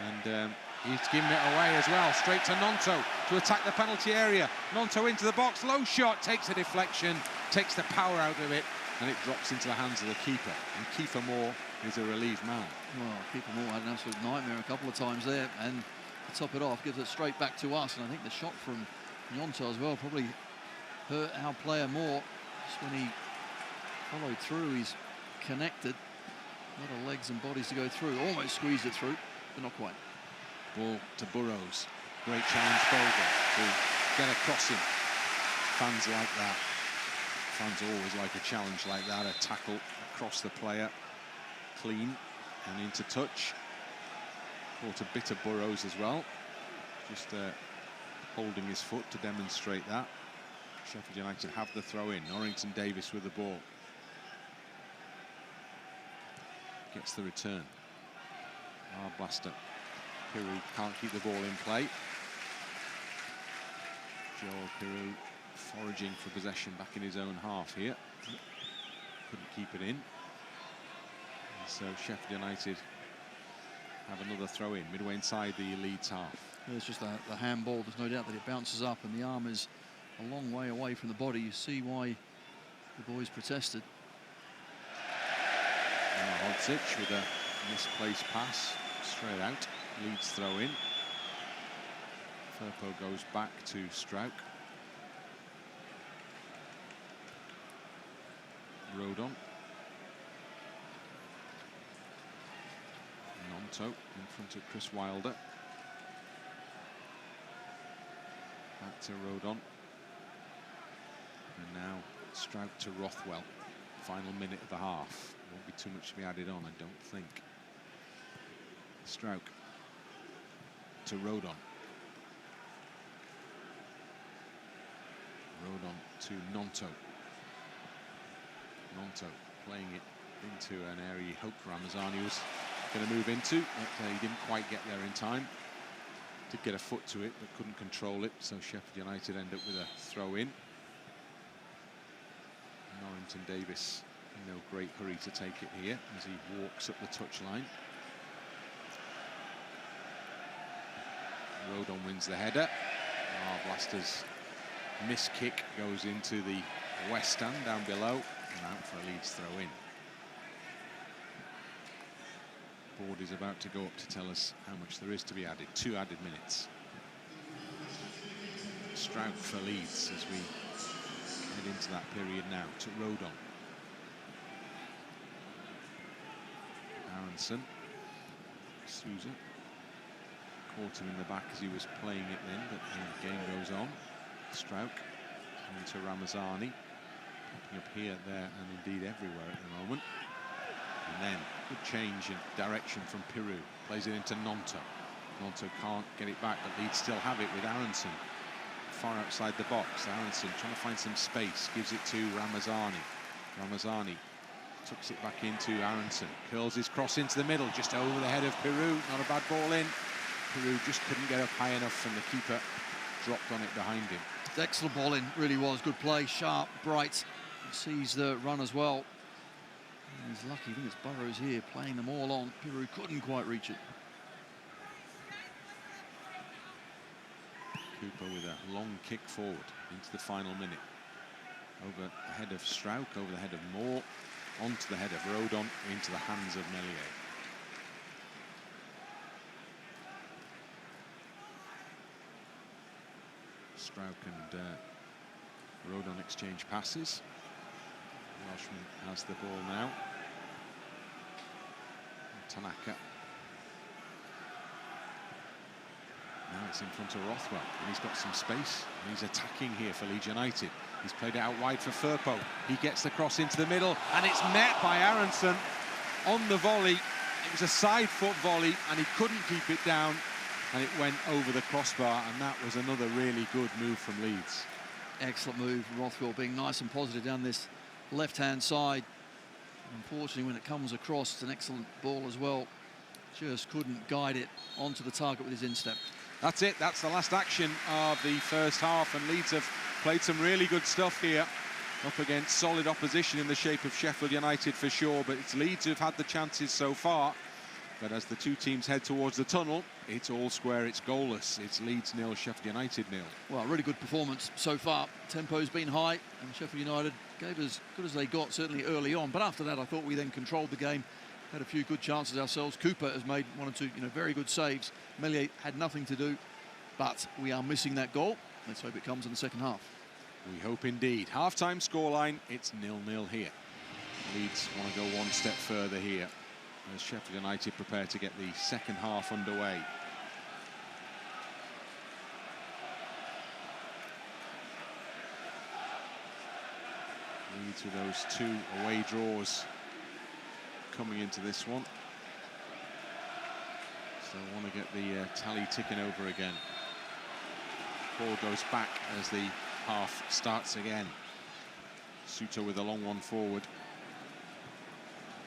And he's giving it away as well. Straight to Gnonto to attack the penalty area. Gnonto into the box. Low shot. Takes a deflection. Takes the power out of it. And it drops into the hands of the keeper. And Kiefer Moore is a relieved man. Well, Kiefer Moore had an absolute nightmare a couple of times there. And to top it off, gives it straight back to us. And I think the shot from Gnonto as well probably hurt our player more. Just when he followed through, he's connected. A lot of legs and bodies to go through. Almost squeezed it through, but not quite. Ball to Burrows. Great challenge, Bogle, to get across him. Fans like that. Fans always like a challenge like that. A tackle across the player. Clean and into touch. Caught a bit of Burrows as well. Just holding his foot to demonstrate that. Sheffield United have the throw in. Norrington-Davies with the ball. Gets the return. Arblaster. Piroe can't keep the ball in play. Joel Piroe foraging for possession back in his own half here. Couldn't keep it in. And so Sheffield United have another throw in, midway inside the Leeds half. Yeah, it's just the handball. There's no doubt that it bounces up and the arm is a long way away from the body. You see why the boys protested. Ahmedhodzic with a misplaced pass, straight out. Leeds throw in. Firpo goes back to Struijk. Rodon. Gnonto in front of Chris Wilder. Back to Rodon. And now Struijk to Rothwell. Final minute of the half. Won't be too much to be added on, I don't think. Struijk to Rodon. Rodon to Gnonto. Gnonto playing it into an area he hoped Ramazani was going to move into, but he didn't quite get there in time. Did get a foot to it, but couldn't control it, so Sheffield United end up with a throw in. Norrington-Davies in no great hurry to take it here as he walks up the touchline. Rodon wins the header. Arblaster's miss kick goes into the west stand down below and out for a Leeds throw in. Board is about to go up to tell us how much there is to be added. 2 added minutes. Struijk for Leeds as we head into that period now to Rodon. Aaronson. Souza. Caught him in the back as he was playing it then, but the game goes on. Struijk into Ramazani. Popping up here, there, and indeed everywhere at the moment. And then, good change in direction from Piroe. Plays it into Gnonto. Gnonto can't get it back, but Leeds still have it with Aaronson. Far outside the box. Aaronson trying to find some space. Gives it to Ramazani. Ramazani tucks it back into Aaronson. Curls his cross into the middle, just over the head of Piroe. Not a bad ball in. Piroe just couldn't get up high enough, and the keeper dropped on it behind him. Excellent ball in, really was. Good play, sharp, bright. Sees the run as well. And he's lucky, I think it's Burrows here, playing them all on. Piroe couldn't quite reach it. Cooper with a long kick forward into the final minute. Over the head of Struijk, over the head of Moore, onto the head of Rodon, into the hands of Meslier. Struijk and Rodon exchange passes. Welshman has the ball now. Tanaka. Now it's in front of Rothwell, and he's got some space, and he's attacking here for Leeds United. He's played it out wide for Firpo. He gets the cross into the middle, and it's met by Aaronson on the volley. It was a side foot volley, and he couldn't keep it down, and it went over the crossbar, and that was another really good move from Leeds. Excellent move, Rothwell being nice and positive down this left-hand side. Unfortunately, when it comes across, it's an excellent ball as well. Just couldn't guide it onto the target with his instep. That's it. That's the last action of the first half, and Leeds have played some really good stuff here, up against solid opposition in the shape of Sheffield United for sure, but it's Leeds who've had the chances so far. But as the two teams head towards the tunnel, it's all square, it's goalless. It's Leeds 0, Sheffield United 0. Well, really good performance so far. Tempo's been high, and Sheffield United gave as good as they got, certainly early on. But after that, I thought we then controlled the game, had a few good chances ourselves. Cooper has made one or two, very good saves. Meslier had nothing to do, but we are missing that goal. Let's hope it comes in the second half. We hope indeed. Half-time scoreline, it's 0-0 here. Leeds want to go one step further here, as Sheffield United prepare to get the second half underway. Leeds with those 2 away draws coming into this one. So I want to get the tally ticking over again. Ball goes back as the half starts again. Souttar with a long one forward.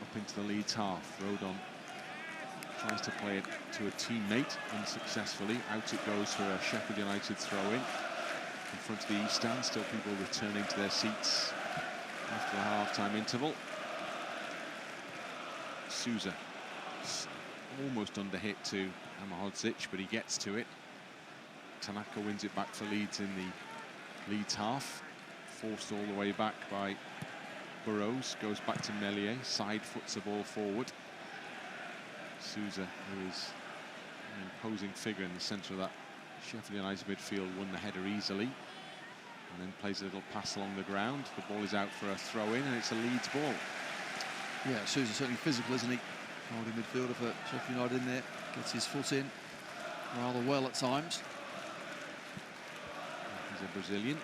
Up into the Leeds half. Rodon tries to play it to a teammate unsuccessfully. Out it goes for a Sheffield United throw-in. In front of the East Stand, still people returning to their seats after the half-time interval. Souza almost under hit to Ahmedhodzic, but he gets to it. Tanaka wins it back for Leeds in the Leeds half. Forced all the way back by Burrows, goes back to Meslier, side foots the ball forward. Souza, who is an imposing figure in the centre of that Sheffield United midfield, won the header easily, and then plays a little pass along the ground. The ball is out for a throw-in, and it's a Leeds ball. Yeah, Souza's certainly physical, isn't he? Holding midfielder for Sheffield United in there, gets his foot in rather well at times. He's a Brazilian.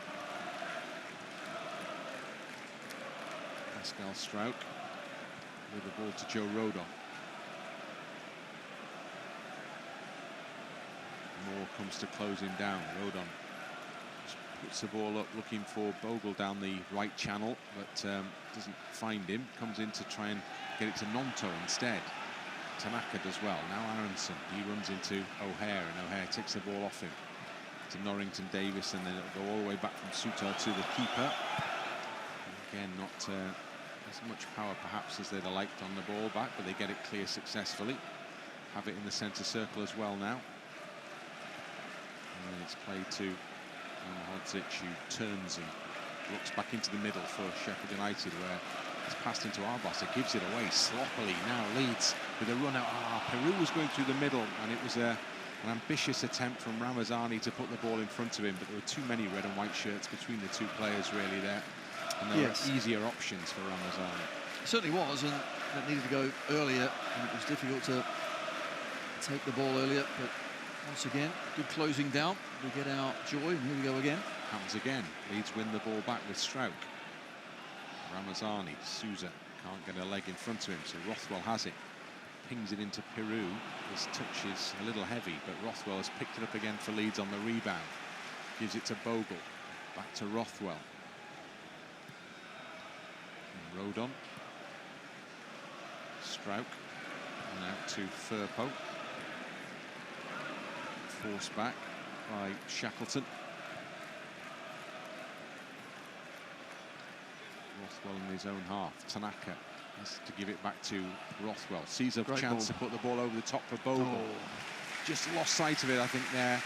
Struijk with the ball to Joe Rodon. Moore comes to close him down. Rodon just puts the ball up, looking for Bogle down the right channel, but doesn't find him. Comes in to try and get it to Gnonto instead. Tanaka does well. Now Aaronson, he runs into O'Hare, and O'Hare takes the ball off him to Norrington-Davies, and then it'll go all the way back from Souttar to the keeper. Again, not as much power perhaps as they'd have liked on the ball back, but they get it clear successfully. Have it in the centre circle as well now. And then it's played to Ahmedhodzic, who turns and looks back into the middle for Sheffield United, where it's passed into Arblaster, gives it away sloppily. Now Leeds with a run out. Piroe was going through the middle, and it was an ambitious attempt from Ramazani to put the ball in front of him, but there were too many red and white shirts between the two players really there. And there were easier options for Ramazani. It certainly was, and that needed to go earlier, and it was difficult to take the ball earlier, but Once again, good closing down. We get our joy, and here we go again. Happens again. Leeds win the ball back with Struijk. Ramazani, Souza can't get a leg in front of him, so Rothwell has it. Pings it into Piroe. His touch is a little heavy, but Rothwell has picked it up again for Leeds on the rebound. Gives it to Bogle. Back to Rothwell. And Rodon. Struijk. And out to Firpo. Forced back by Shackleton. Rothwell in his own half. Tanaka has to give it back to Rothwell. Sees a chance to put the ball over the top for Bogle. Oh. Just lost sight of it, I think, there,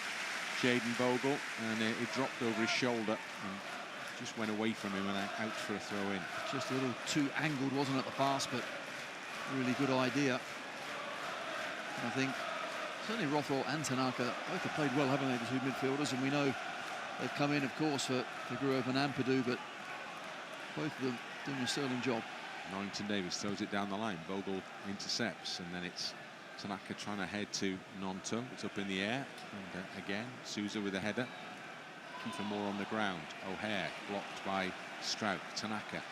Jaden Bogle, and it dropped over his shoulder and just went away from him and out for a throw-in. Just a little too angled, wasn't it, the pass, but really good idea. And I think certainly Rothwell and Tanaka both have played well, haven't they, the two midfielders, and we know they've come in, of course, for Grove and Ahmedhodzic, but both of them doing a sterling job. Norrington-Davies throws it down the line. Bogle intercepts, and then it's Tanaka trying to head to Gnonto. It's up in the air, and again, Souza with a header. Keeping more on the ground. O'Hare blocked by Struijk. Tanaka.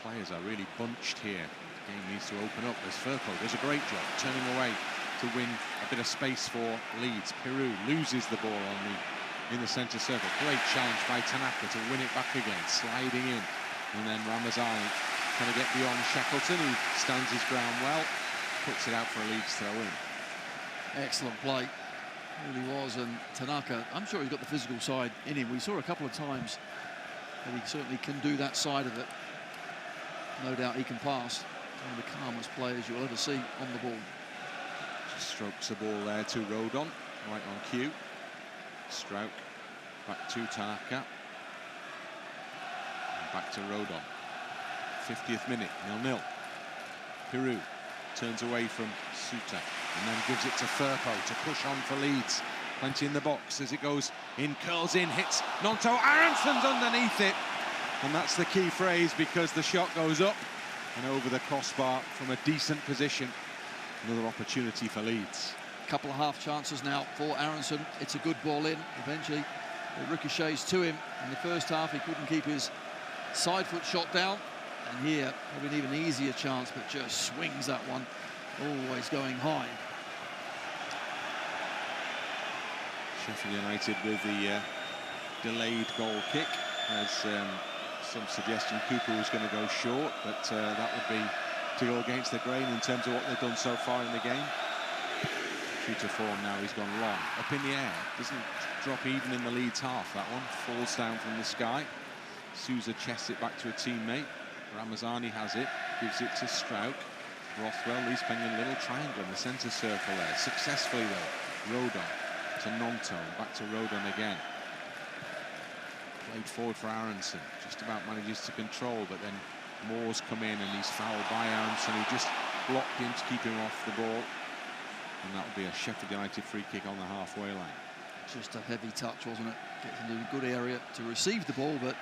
Players are really bunched here. The game needs to open up as Firpo does a great job turning away to win a bit of space for Leeds. Piroe loses the ball in the centre circle. Great challenge by Tanaka to win it back again, sliding in. And then Ramazani trying to get beyond Shackleton, who stands his ground well, puts it out for a Leeds throw-in. Excellent play, really was. And Tanaka, I'm sure he's got the physical side in him. We saw a couple of times that he certainly can do that side of it. No doubt he can pass. One of the calmest players you'll ever see on the ball. Just strokes the ball there to Rodon, right on cue. Struijk, back to Tanaka. And back to Rodon. 50th minute, 0-0. Piroe turns away from Souttar and then gives it to Firpo to push on for Leeds. Plenty in the box as it goes in, curls in, hits Gnonto. Aaronson's underneath it. And that's the key phrase, because the shot goes up and over the crossbar from a decent position. Another opportunity for Leeds. A couple of half chances now for Aaronson. It's a good ball in. Eventually it ricochets to him. In the first half he couldn't keep his side foot shot down. And here, probably an even easier chance, but just swings that one, always going high. Sheffield United with the delayed goal kick, as some suggestion Cooper was going to go short, but that would be to go against the grain in terms of what they've done so far in the game. True to form now, he's gone long. Up in the air, doesn't drop even in the Leeds half, that one. Falls down from the sky. Souza chests it back to a teammate. Ramazani has it, gives it to Struijk. Rothwell, he's playing a little triangle in the centre circle there. Successfully though. Rodon to Gnonto, back to Rodon again. Played forward for Aaronson, just about manages to control, but then Moore's come in and he's fouled by Aaronson, who just blocked him to keep him off the ball. And that will be a Sheffield United free kick on the halfway line. Just a heavy touch, wasn't it? Gets into a good area to receive the ball, but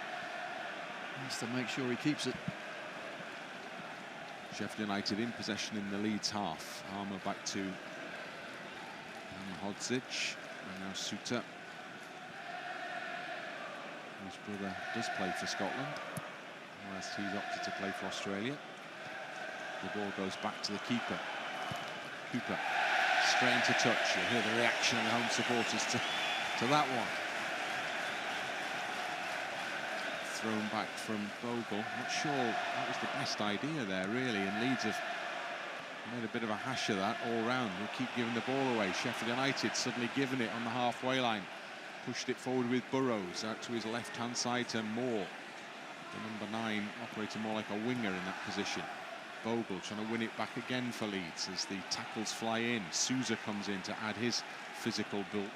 needs to make sure he keeps it. Sheffield United in possession in the Leeds half. Armour back to Ahmedhodzic, and now Souttar, whose brother does play for Scotland, whereas he's opted to play for Australia. The ball goes back to the keeper. Cooper, straight into touch. You'll hear the reaction of the home supporters to that one. Thrown back from Bogle. Not sure that was the best idea there, really, and Leeds have made a bit of a hash of that all round. They keep giving the ball away. Sheffield United suddenly given it on the halfway line. Pushed it forward with Burrows out to his left-hand side to Moore. The number 9 operating more like a winger in that position. Bogle trying to win it back again for Leeds as the tackles fly in. Souza comes in to add his physical bulk.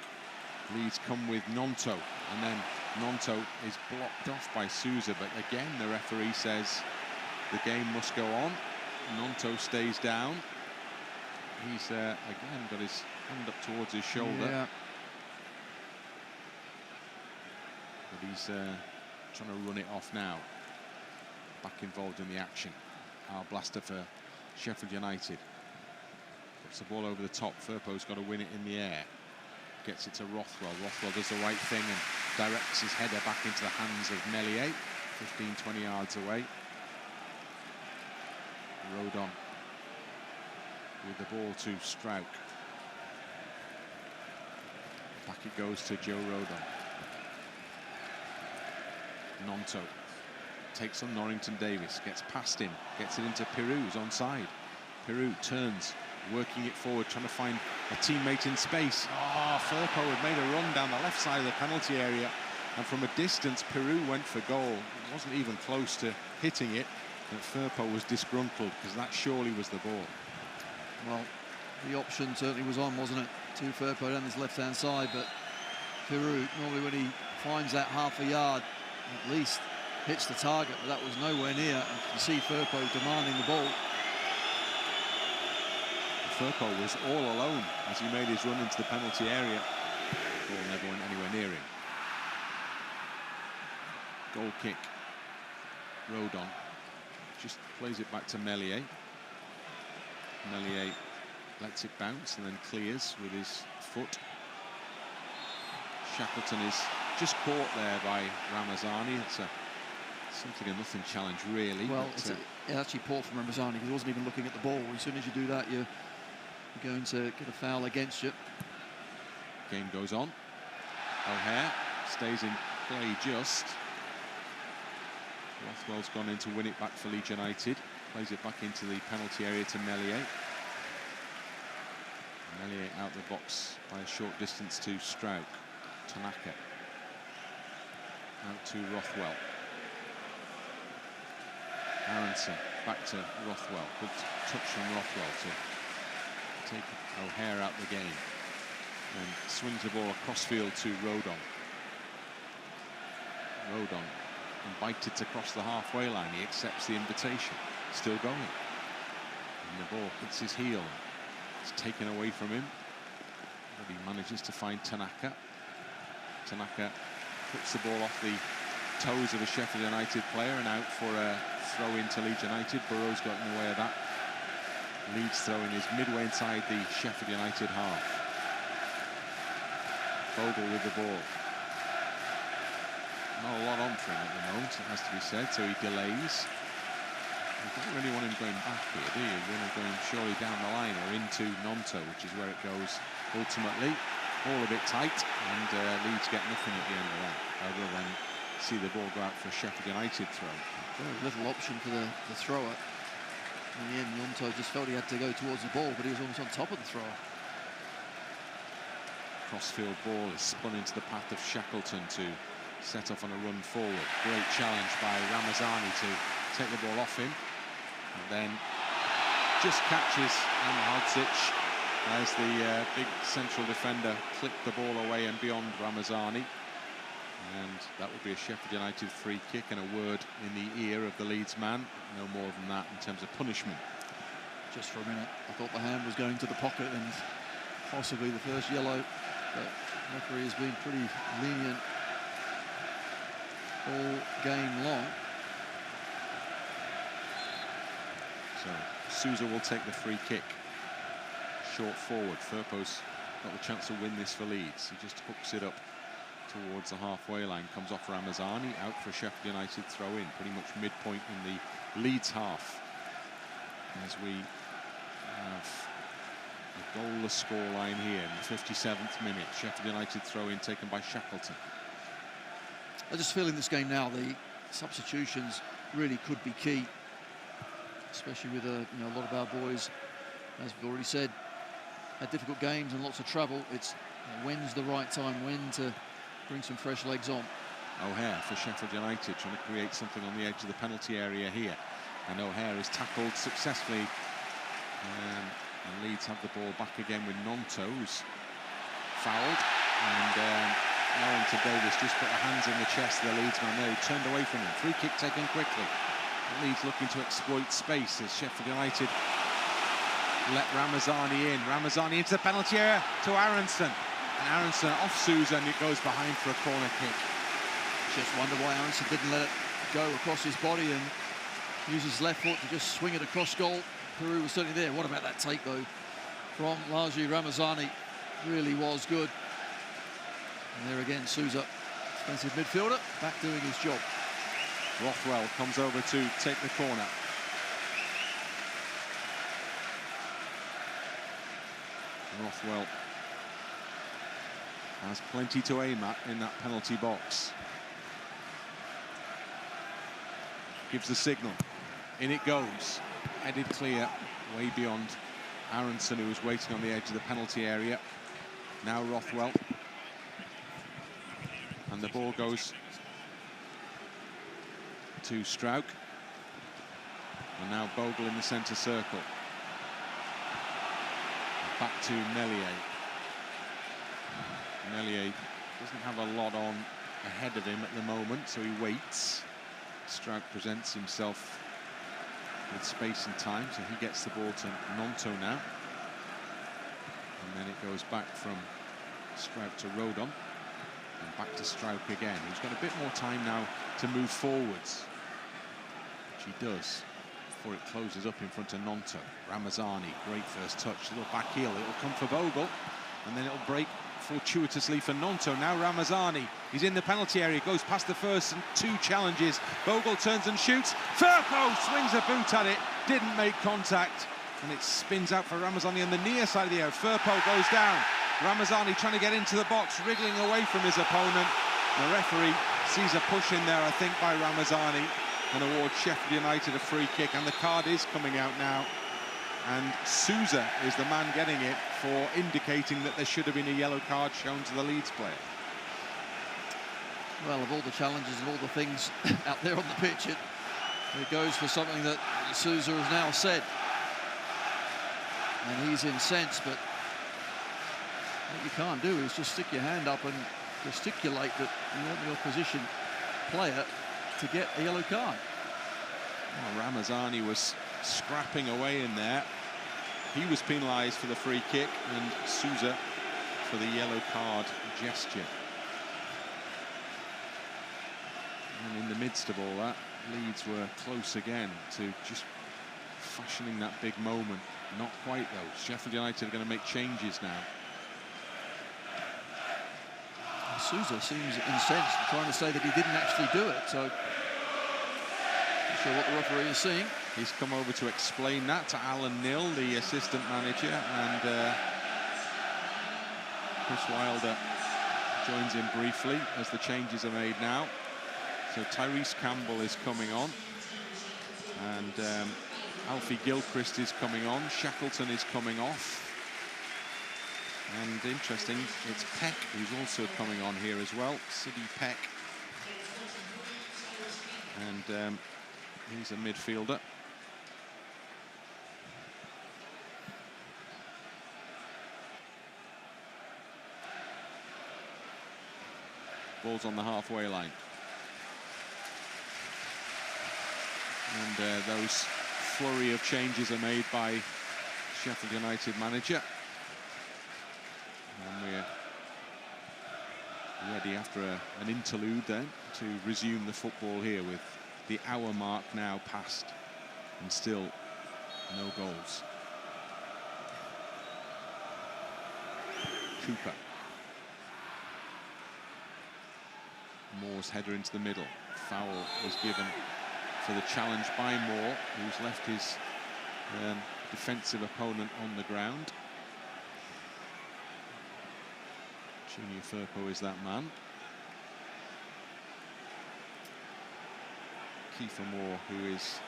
Leeds come with Gnonto, and then Gnonto is blocked off by Souza, but again the referee says the game must go on. Gnonto stays down. He's again got his hand up towards his shoulder. Yeah. But he's trying to run it off now. Back involved in the action. Arblaster for Sheffield United. Puts the ball over the top. Firpo's got to win it in the air. gets it to Rothwell. Rothwell does the right thing and directs his header back into the hands of Meslier, 15-20 yards away. Rodon with the ball to Struijk. Back it goes to Joe Rodon. Gnonto takes on Norrington-Davies, gets past him, gets it into Piroe, who's onside. Piroe turns, working it forward, trying to find a teammate in space. Firpo had made a run down the left side of the penalty area, and from a distance, Piroe went for goal. He wasn't even close to hitting it, but Firpo was disgruntled because that surely was the ball. Well, the option certainly was on, wasn't it, to Firpo down this left-hand side, but Piroe, normally when he finds that half a yard, at least hits the target, but that was nowhere near. And you can see Firpo demanding the ball. Firpo was all alone as he made his run into the penalty area. The ball never went anywhere near him. Goal kick. Rodon just plays it back to Meslier. Meslier lets it bounce and then clears with his foot. Shackleton is just caught there by Ramazani. It's a something of nothing challenge, really. Well, it's actually poor from Ramazani because he wasn't even looking at the ball. As soon as you do that, you're going to get a foul against you. Game goes on. O'Hare stays in play just. Rothwell's gone in to win it back for Leeds United. Plays it back into the penalty area to Meslier. Meslier out the box by a short distance to Struijk. Tanaka. Out to Rothwell. Aaronson back to Rothwell. Good touch from Rothwell to take O'Hare out the game. And swings the ball across field to Rodon. Rodon invited to cross the halfway line. He accepts the invitation. Still going. And the ball hits his heel. It's taken away from him. But he manages to find Tanaka. Tanaka puts the ball off the toes of a Sheffield United player and out for a throw into Leeds United. Burrows got in the way of that. Leeds throwing is midway inside the Sheffield United half. Bogle with the ball. Not a lot on for him at the moment, it has to be said, so he delays. You don't really want him going back here, do you? You want him going surely down the line or into Gnonto, which is where it goes ultimately. All a bit tight, and Leeds get nothing at the end of that, other than see the ball go out for a Sheffield United throw. Very little option for the thrower. In the end, Gnonto just felt he had to go towards the ball, but he was almost on top of the thrower. Crossfield ball is spun into the path of Shackleton to set off on a run forward. Great challenge by Ramazani to take the ball off him. And then just catches Ahmedhodzic as the big central defender clipped the ball away and beyond Ramazani. And that would be a Sheffield United free kick and a word in the ear of the Leeds man. No more than that in terms of punishment. Just for a minute, I thought the hand was going to the pocket and possibly the first yellow. But the referee has been pretty lenient all game long. So Souza will take the free kick. Short forward. Firpo's got the chance to win this for Leeds. He just hooks it up towards the halfway line. Comes off Ramazani, out for a Sheffield United throw in, pretty much midpoint in the Leeds half. As we have a goalless scoreline here in the 57th minute. Sheffield United throw in taken by Shackleton. I just feel in this game now the substitutions really could be key, especially with a lot of our boys, as we've already said, had difficult games and lots of trouble. It's when's the right time, when to bring some fresh legs on. O'Hare for Sheffield United trying to create something on the edge of the penalty area here, and O'Hare is tackled successfully, and Leeds have the ball back again with Gnonto, who's fouled, and Norrington-Davies just put their hands in the chest of the Leeds man there. He turned away from him. Free kick taken quickly. Leeds looking to exploit space as Sheffield United let Ramazani in. Ramazani into the penalty area to Aaronson. And Aaronson off Souza, and it goes behind for a corner kick. Just wonder why Aaronson didn't let it go across his body and use his left foot to just swing it across goal. Piroe was certainly there. What about that take, though, from largely Ramazani? Really was good. And there again, Souza, defensive midfielder, back doing his job. Rothwell comes over to take the corner. Rothwell has plenty to aim at in that penalty box. Gives the signal. In it goes. Headed clear, way beyond Aaronson, who was waiting on the edge of the penalty area. Now Rothwell. And the ball goes to Struijk. And now Bogle in the centre circle. Back to Meslier. Meslier doesn't have a lot on ahead of him at the moment, so he waits. Struijk presents himself with space and time, so he gets the ball to Gnonto now. And then it goes back from Struijk to Rodon. And back to Struijk again. He's got a bit more time now to move forwards, which he does before it closes up in front of Gnonto. Ramazani, great first touch, little back heel. It'll come for Bogle, and then it'll break fortuitously for Gnonto. Now Ramazani, he's in the penalty area, goes past the first and two challenges. Bogle turns and shoots. Firpo swings a boot at it, didn't make contact, and it spins out for Ramazani on the near side of the area. Firpo goes down. Ramazani trying to get into the box, wriggling away from his opponent. The referee sees a push in there, I think, by Ramazani, and awards Sheffield United a free kick, and the card is coming out now. And Souza is the man getting it for indicating that there should have been a yellow card shown to the Leeds player. Well, of all the challenges and all the things out there on the pitch, it goes for something that Souza has now said. And he's incensed, but what you can't do is just stick your hand up and gesticulate that you want the opposition player to get a yellow card. Well, Ramazani was scrapping away in there. He was penalised for the free kick, and Souza for the yellow card gesture. And in the midst of all that, Leeds were close again to just fashioning that big moment. Not quite, though. Sheffield United are going to make changes now. Souza seems incensed, trying to say that he didn't actually do it, so not sure what the referee is seeing. He's come over to explain that to Alan Nill, the assistant manager, and Chris Wilder joins in briefly as the changes are made now. So Tyrese Campbell is coming on, and Alfie Gilchrist is coming on. Shackleton is coming off. And interesting, it's Peck who's also coming on here as well. Sidney Peck. And he's a midfielder. Ball's on the halfway line. And those flurry of changes are made by Sheffield United manager. And we're ready after an interlude then to resume the football here, with the hour mark now passed and still no goals. Cooper. Moore's header into the middle. Foul was given for the challenge by Moore, who's left his defensive opponent on the ground. Junior Firpo is that man. Kiefer Moore, who is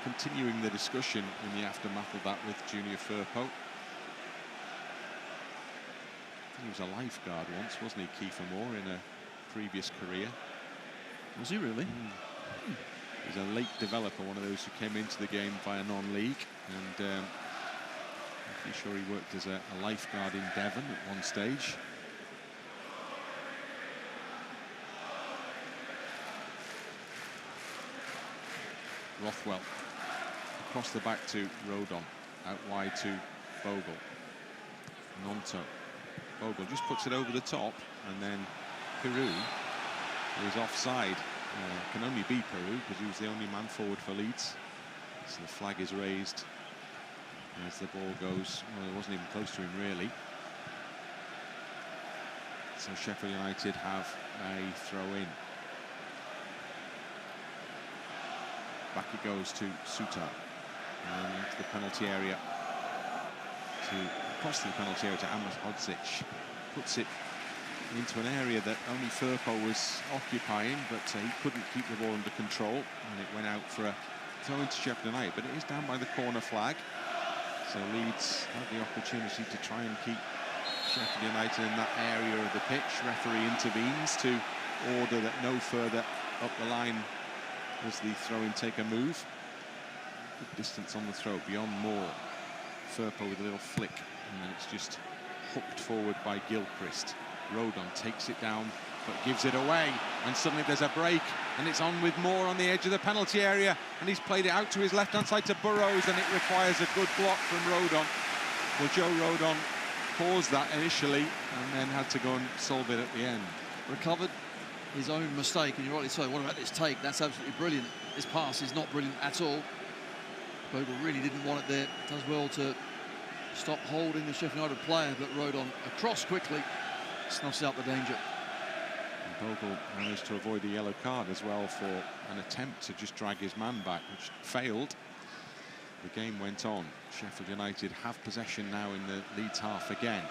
continuing the discussion in the aftermath of that with Junior Firpo. He was a lifeguard once, wasn't he, Kiefer Moore, in a previous career? Was he really? He's a late developer, one of those who came into the game via non-league, and I'm pretty sure he worked as a lifeguard in Devon at one stage. Rothwell across the back to Rodon, out wide to Bogle. Gnonto. Bogle just puts it over the top, and then Piroe, who is offside. Can only be Piroe because he was the only man forward for Leeds. So the flag is raised as the ball goes. Well, it wasn't even close to him really. So Sheffield United have a throw-in. Back it goes to Souttar. And into the penalty area. Across the penalty area to Ahmedhodzic. Puts it into an area that only Firpo was occupying, but he couldn't keep the ball under control. And it went out for a throw into Sheffield United. But it is down by the corner flag. So Leeds had the opportunity to try and keep Sheffield United in that area of the pitch. Referee intervenes to order that no further up the line as the throw-in take a move. Good distance on the throw, beyond Moore. Firpo with a little flick, and then it's just hooked forward by Gilchrist. Rodon takes it down, but gives it away, and suddenly there's a break, and it's on with Moore on the edge of the penalty area, and he's played it out to his left-hand side to Burrows, and it requires a good block from Rodon. Well, Joe Rodon paused that initially, and then had to go and solve it at the end. Recovered his own mistake, and you're rightly so. What about this take? That's absolutely brilliant. This pass is not brilliant at all. Bogle really didn't want it there. Does well to stop holding the Sheffield United player, but Rodon across quickly snuffs out the danger. And Bogle managed to avoid the yellow card as well for an attempt to just drag his man back, which failed. The game went on. Sheffield United have possession now in the Leeds half again.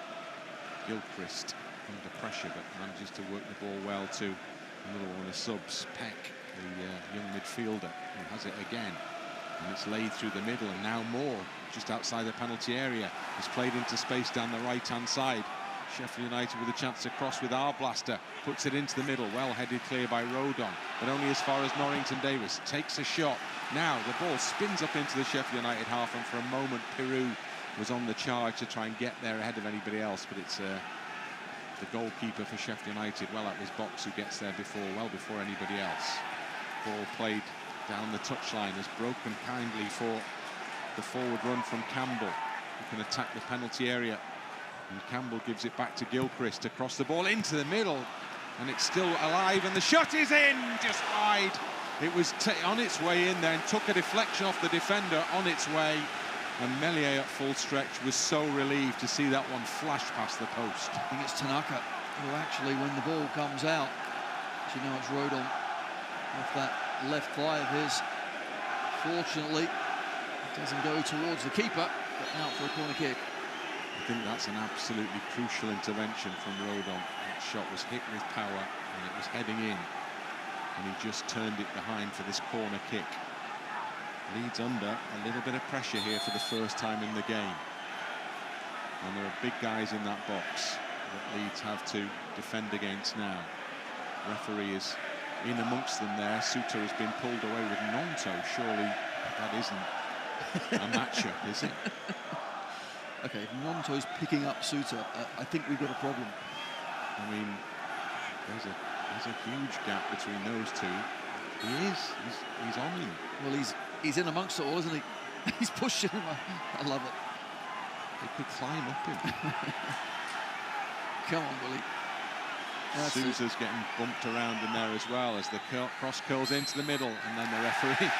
Gilchrist under pressure, but manages to work the ball well to another one of the subs, Peck, the young midfielder, who has it again. And it's laid through the middle, and now Moore, just outside the penalty area, is played into space down the right-hand side. Sheffield United with a chance to cross with Arblaster, puts it into the middle, well headed clear by Rodon, but only as far as Norrington-Davies, takes a shot. Now the ball spins up into the Sheffield United half, and for a moment Piroe was on the charge to try and get there ahead of anybody else, but it's the goalkeeper for Sheffield United, well at his box, who gets there well before anybody else. Ball played down the touchline, has broken kindly for the forward run from Campbell, who can attack the penalty area. And Campbell gives it back to Gilchrist, across the ball into the middle, and it's still alive, and the shot is in, just wide. It was on its way in there and took a deflection off the defender on its way, and Meslier at full stretch was so relieved to see that one flash past the post. I think it's Tanaka who actually, when the ball comes out, as you know, it's Rodon off that left thigh of his. Fortunately, it doesn't go towards the keeper, but out for a corner kick. I think that's an absolutely crucial intervention from Rodon. That shot was hit with power, and it was heading in, and he just turned it behind for this corner kick. Leeds under a little bit of pressure here for the first time in the game. And there are big guys in that box that Leeds have to defend against now. Referee is in amongst them there. Souttar has been pulled away with Gnonto. Surely that isn't a matchup, is it? Okay, if Gnonto's picking up Souttar, I think we've got a problem. I mean, there's a huge gap between those two. He's on him. Well, he's in amongst it all, isn't he? He's pushing him. I love it. They could climb up him. Come on, Willie. Souza's getting bumped around in there as well as the cross curls into the middle, and then the referee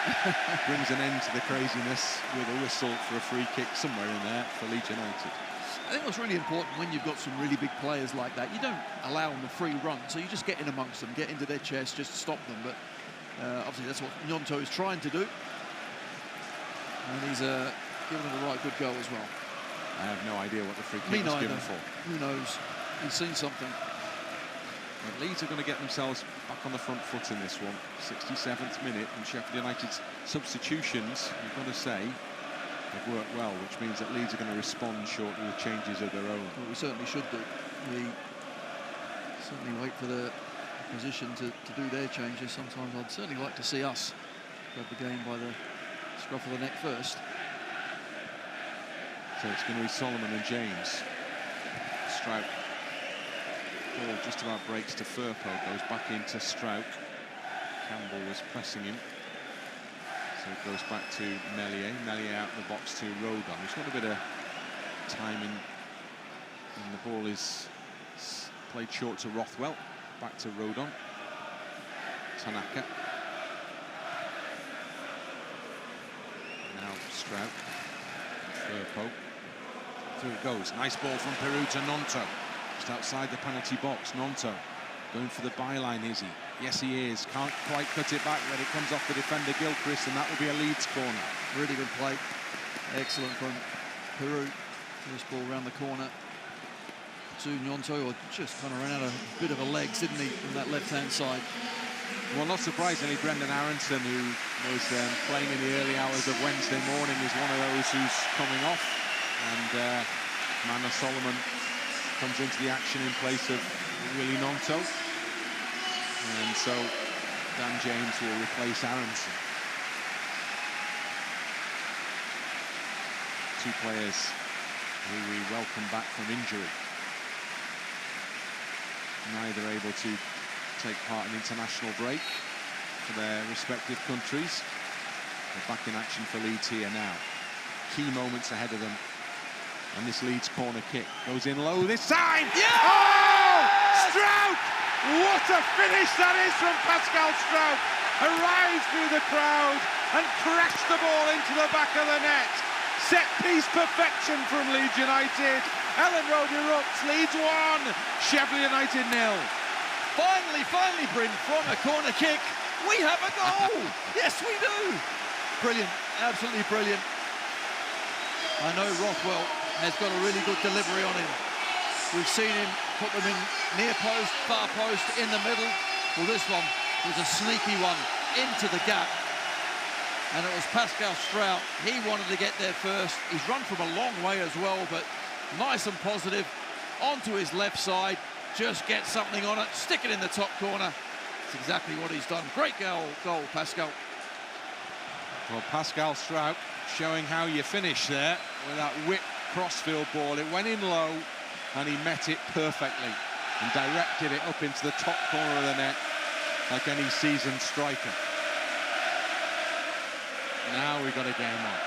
brings an end to the craziness with a whistle for a free kick somewhere in there for Leeds United. I think what's really important when you've got some really big players like that, you don't allow them a free run, so you just get in amongst them, get into their chest, just stop them. But obviously that's what Gnonto is trying to do, and he's given it a right good go as well. I have no idea what the free kick was given for. Who knows? He's seen something. Well, Leeds are going to get themselves back on the front foot in this one. 67th minute, and Sheffield United's substitutions, you've got to say, have worked well, which means that Leeds are going to respond shortly with changes of their own. Well, we certainly should do. We certainly wait for the opposition to do their changes. Sometimes I'd certainly like to see us grab the game by the scruff of the neck first. So it's going to be Solomon and James. Struijk. Ball just about breaks to Firpo, goes back into Struijk. Campbell was pressing him. So it goes back to Meslier. Meslier out in the box to Rodon. He's got a bit of timing, and the ball is played short to Rothwell. Back to Rodon. Tanaka. Now Struijk. Firpo. Through it goes. Nice ball from Piroe to Gnonto. Just outside the penalty box, Gnonto going for the byline, is he? Yes, he is. Can't quite cut it back, but it comes off the defender Gilchrist, and that will be a Leeds corner. Really good play. Excellent from Piroe. First ball around the corner to Gnonto, or just kind of ran out a bit of a legs, didn't he, from that left-hand side. Well, not surprisingly, Brendan Aaronson, who was playing in the early hours of Wednesday morning, is one of those who's coming off. And Mana Solomon comes into the action in place of Willie Gnonto. And so Dan James will replace Aaronson. Two players who we welcome back from injury. Neither able to take part in international break for their respective countries. They're back in action for Leeds here now. Key moments ahead of them. And this Leeds corner kick goes in low this time. Yeah! Oh! Struijk! What a finish that is from Pascal Struijk. Arrives through the crowd and crashed the ball into the back of the net. Set piece perfection from Leeds United. Ellen Road erupts. Leeds 1, Sheffield United 0. Finally, Bryn, from a corner kick, we have a goal. Yes, we do. Brilliant, absolutely brilliant. I know Rothwell has got a really good delivery on him. We've seen him put them in near post, far post, in the middle. Well, this one was a sneaky one into the gap. And it was Pascal Struijk. He wanted to get there first. He's run from a long way as well, but nice and positive. Onto his left side. Just get something on it, stick it in the top corner. That's exactly what he's done. Great goal, Pascal. Well, Pascal Struijk showing how you finish there with that whip crossfield ball. It went in low and he met it perfectly and directed it up into the top corner of the net like any seasoned striker. Now we've got a game on.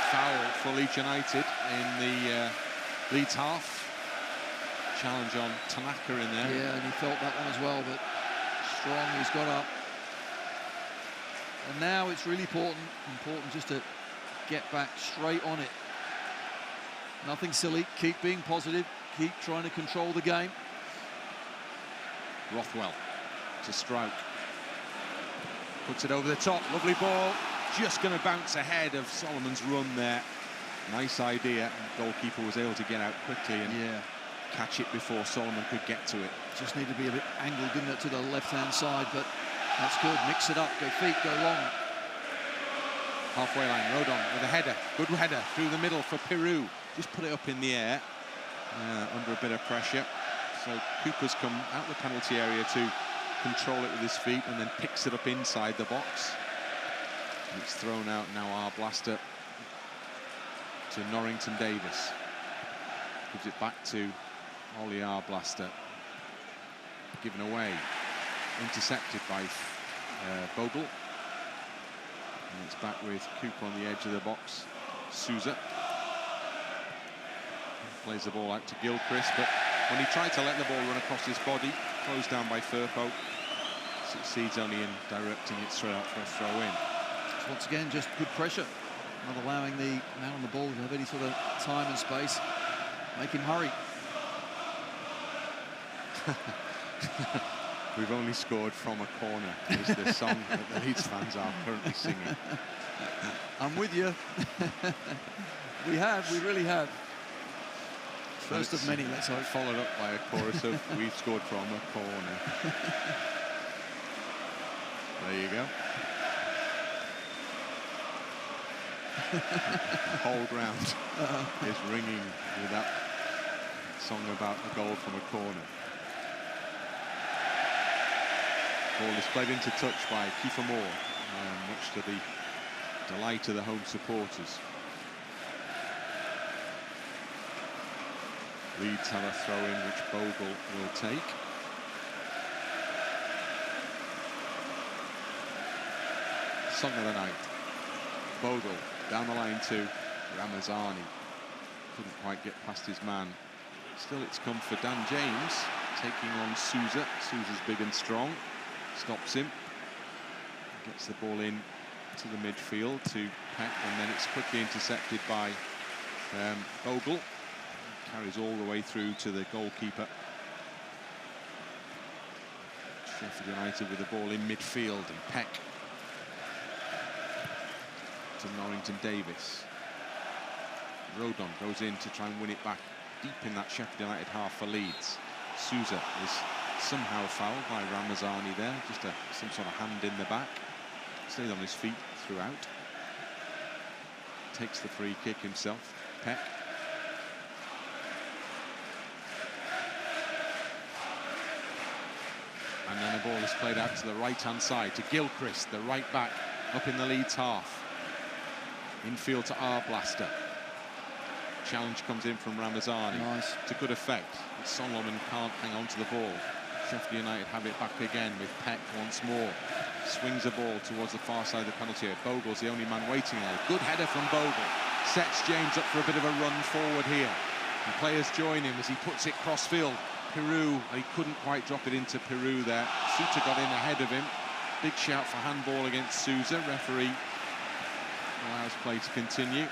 Foul for Leeds United in the Leeds half. Challenge on Tanaka in there. Yeah, and he felt that one as well, but strong, he's got up. And now it's really important just to get back straight on it. Nothing silly, keep being positive, keep trying to control the game. Rothwell to Struijk. Puts it over the top, lovely ball. Just going to bounce ahead of Solomon's run there. Nice idea. The goalkeeper was able to get out quickly and catch it before Solomon could get to it. Just needed to be a bit angled, didn't it, to the left-hand side, but that's good. Mix it up, go feet, go long. Halfway line, Rodon with a header. Good header through the middle for Piroe. Just put it up in the air under a bit of pressure. So Cooper's come out the penalty area to control it with his feet and then picks it up inside the box. And it's thrown out now, Arblaster to Norrington-Davies. Gives it back to Ollie Arblaster. Given away. Intercepted by Bogle. And it's back with Cooper on the edge of the box. Souza plays the ball out to Gilchrist, but when he tried to let the ball run across his body, closed down by Firpo, succeeds only in directing it straight out for a throw-in. So once again, just good pressure, not allowing the man on the ball to have any sort of time and space. Make him hurry. We've only scored from a corner, is the song that the Leeds fans are currently singing. I'm with you. We really have. First of many, let's hope. Followed up by a chorus of "We've scored from a corner." There you go. The whole ground is ringing with that song about a goal from a corner. Ball is played into touch by Kiefer Moore, much to the delight of the home supporters. Leeds have a throw-in which Bogle will take. Song of the night. Bogle down the line to Ramazani. Couldn't quite get past his man. Still, it's come for Dan James, taking on Souza. Souza's big and strong. Stops him. Gets the ball in to the midfield to Peck, and then it's quickly intercepted by Bogle. Carries all the way through to the goalkeeper. Sheffield United with the ball in midfield, and Peck to Norrington-Davies. Rodon goes in to try and win it back deep in that Sheffield United half for Leeds. Souza is somehow fouled by Ramazani there, just some sort of hand in the back. Stayed on his feet throughout. Takes the free kick himself, Peck. And then the ball is played out to the right-hand side to Gilchrist, the right back, up in the Leeds half. Infield to Arblaster. Challenge comes in from Ramazani. Nice. To good effect. Solomon can't hang on to the ball. Sheffield United have it back again with Peck once more. Swings the ball towards the far side of the penalty area. Bogle's the only man waiting there. Good header from Bogle. Sets James up for a bit of a run forward here. The players join him as he puts it cross-field. Piroe, he couldn't quite drop it into Piroe there. Souttar got in ahead of him. Big shout for handball against Souza. Referee allows play to continue.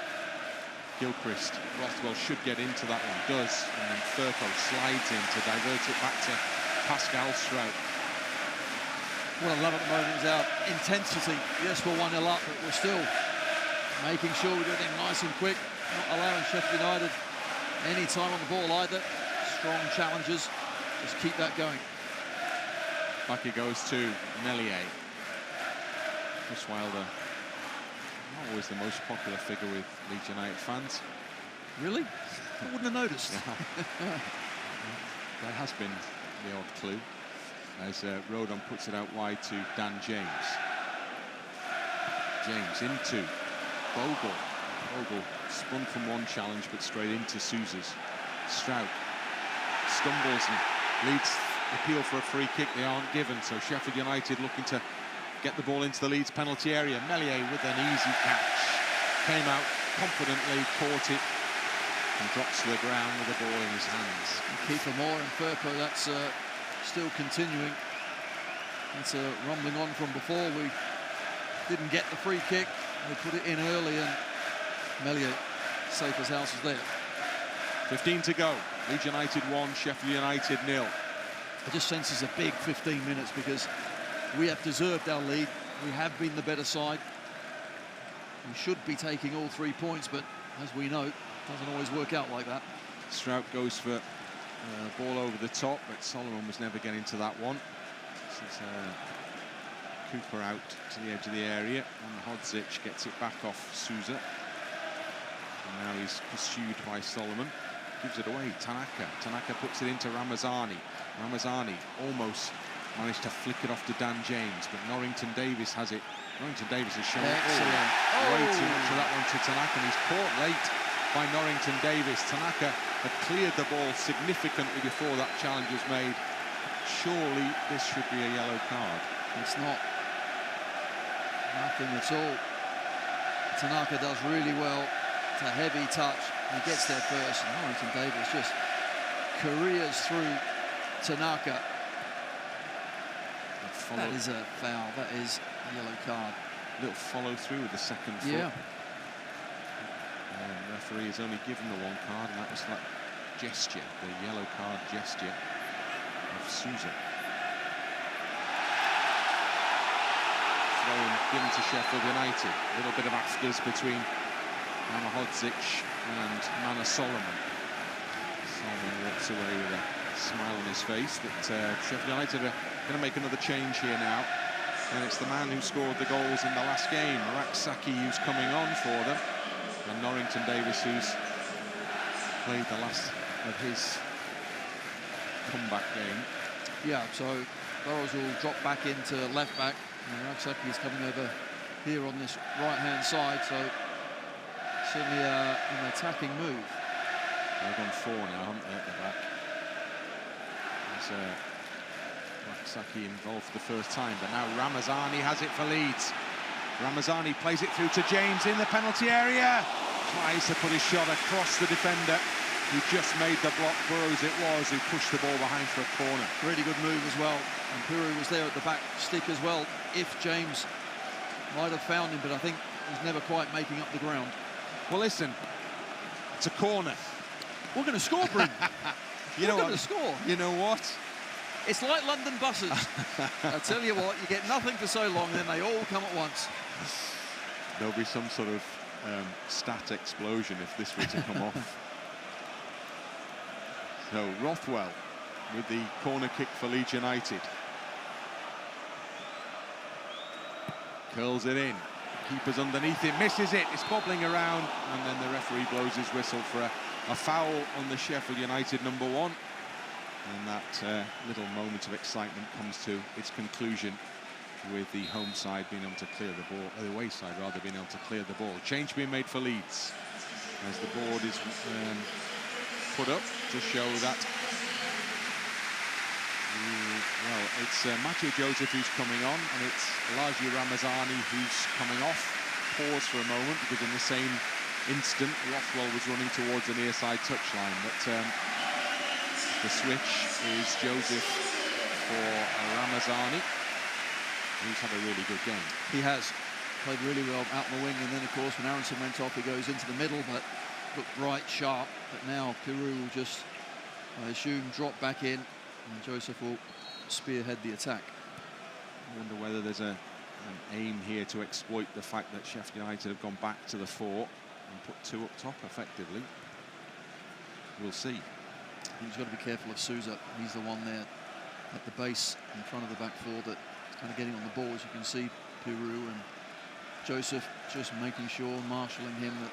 Gilchrist, Rothwell should get into that one, does, and then Firpo slides in to divert it back to Pascal Struijk. What I love at the moment is our intensity. Yes, we're 1-0 up, but we're still making sure we do everything nice and quick, not allowing Sheffield United any time on the ball either. Strong challenges, just keep that going. Back it goes to Meslier. Chris Wilder, not always the most popular figure with Leeds United fans. Really? I wouldn't have noticed. There has been the odd clue as Rodon puts it out wide to Dan James. James into Bogle. Bogle spun from one challenge but straight into Souza's. Struijk stumbles and Leeds appeal for a free kick. They aren't given, so Sheffield United looking to get the ball into the Leeds penalty area. Meslier with an easy catch. Came out confidently, caught it, and drops to the ground with the ball in his hands. Keeper Moore and Firpo, that's still continuing. It's rumbling on from before. We didn't get the free kick. We put it in early, and Meslier, safe as houses there. 15 to go. Leeds United 1, Sheffield United 0. I just sense it's a big 15 minutes because we have deserved our lead. We have been the better side. We should be taking all 3 points, but as we know, it doesn't always work out like that. Struijk goes for ball over the top, but Solomon was never getting to that one. This is Cooper out to the edge of the area, and Ahmedhodzic gets it back off Souza. And now he's pursued by Solomon. Gives it away, Tanaka. Tanaka puts it into Ramazani. Ramazani almost managed to flick it off to Dan James, but Norrington-Davies has it. Norrington-Davies has shown way too much of that one to Tanaka, and he's caught late by Norrington-Davies. Tanaka had cleared the ball significantly before that challenge was made. Surely this should be a yellow card. It's not. Nothing at all. Tanaka does really well. It's a heavy touch. He gets there first, and Norrington-Davies just careers through Tanaka. That is a foul. That is a yellow card. Little follow through with the second foot. Yeah. The referee has only given the one card, and that was that gesture, the yellow card gesture of Souza. Throw-in given to Sheffield United. A little bit of afters between Ahmedhodzic and Mana Solomon. Solomon walks away with a smile on his face. But Sheffield United are going to make another change here now. And it's the man who scored the goals in the last game, Rak-Sakyi, who's coming on for them. And Norrington-Davies, who's played the last of his comeback game. Yeah, so Burrows will drop back into left back. And Rak-Sakyi is coming over here on this right-hand side, so certainly an attacking move. They've gone 4 now, haven't they, at the back? There's Rak-Sakyi involved for the first time, but now Ramazani has it for Leeds. Ramazani plays it through to James in the penalty area. Tries to put his shot across the defender who just made the block. Burrows it was, who pushed the ball behind for a corner. Really good move as well. And Piroe was there at the back stick as well. If James might have found him, but I think he's never quite making up the ground. Well, listen, it's a corner. We're going to score, Bryn. You know We're what? going to score. You know what? It's like London buses. I tell you what, you get nothing for so long, then they all come at once. There'll be some sort of stat explosion if this were to come off. So Rothwell with the corner kick for Leeds United. Curls it in. Keeper's underneath it, misses it. It's bobbling around, and then the referee blows his whistle for a foul on the Sheffield United #1. And that little moment of excitement comes to its conclusion with the home side being able to clear the ball, the away side rather, being able to clear the ball. Change being made for Leeds as the board is put up to show that. Well, it's Matthew Joseph who's coming on, and it's largely Ramazani who's coming off. Pause for a moment, because in the same instant, Rothwell was running towards the near side touchline. But the switch is Joseph for Ramazani, who's had a really good game. He has played really well out in the wing, and then, of course, when Aaronson went off, he goes into the middle, but looked bright, sharp. But now Piroe will just, I assume, drop back in, and Joseph will spearhead the attack. I wonder whether there's an aim here to exploit the fact that Sheffield United have gone back to the 4 and put 2 up top effectively. We'll see. He's got to be careful of Souza. He's the one there at the base in front of the back 4 that's kind of getting on the ball. As you can see, Piroe and Joseph just making sure, marshalling him, that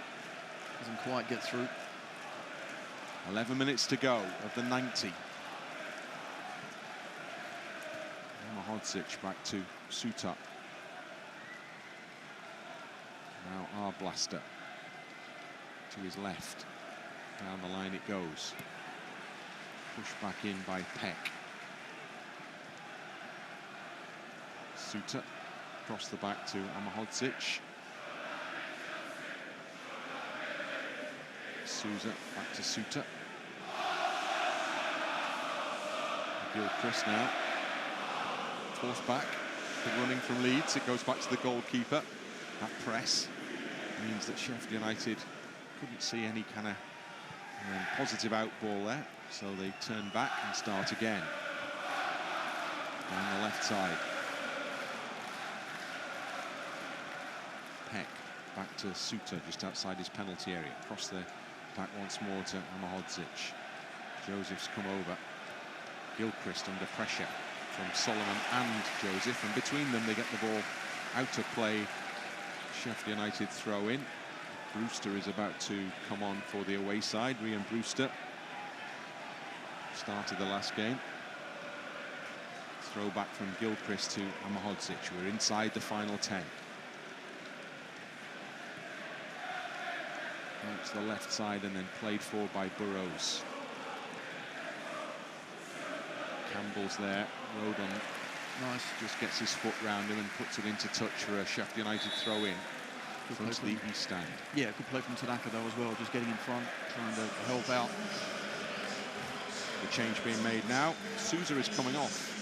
doesn't quite get through. 11 minutes to go of the 90. Ahmedhodzic back to Souttar. Now Arblaster to his left. Down the line it goes. Pushed back in by Peck. Souttar across the back to Ahmedhodzic. Souza back to Souttar. Gilchrist now. Forced back. Good running from Leeds. It goes back to the goalkeeper. That press means that Sheffield United couldn't see any kind of positive outball there. So they turn back and start again. Down the left side. Peck back to Souttar just outside his penalty area. Across the back once more to Ahmedhodzic. Joseph's come over. Gilchrist under pressure from Solomon and Joseph, and between them they get the ball out of play. Sheffield United throw in. Brewster is about to come on for the away side. Brewster started the last game. Throw back from Gilchrist to Ahmedhodzic. We're inside the final 10. Out to the left side and then played for by Burrows. Campbell's there. Rodon, nice, just gets his foot round him and puts it into touch for a Sheffield United throw in from the east stand. Yeah, good play from Tanaka though as well, just getting in front, trying to help out. The change being made now. Souza is coming off.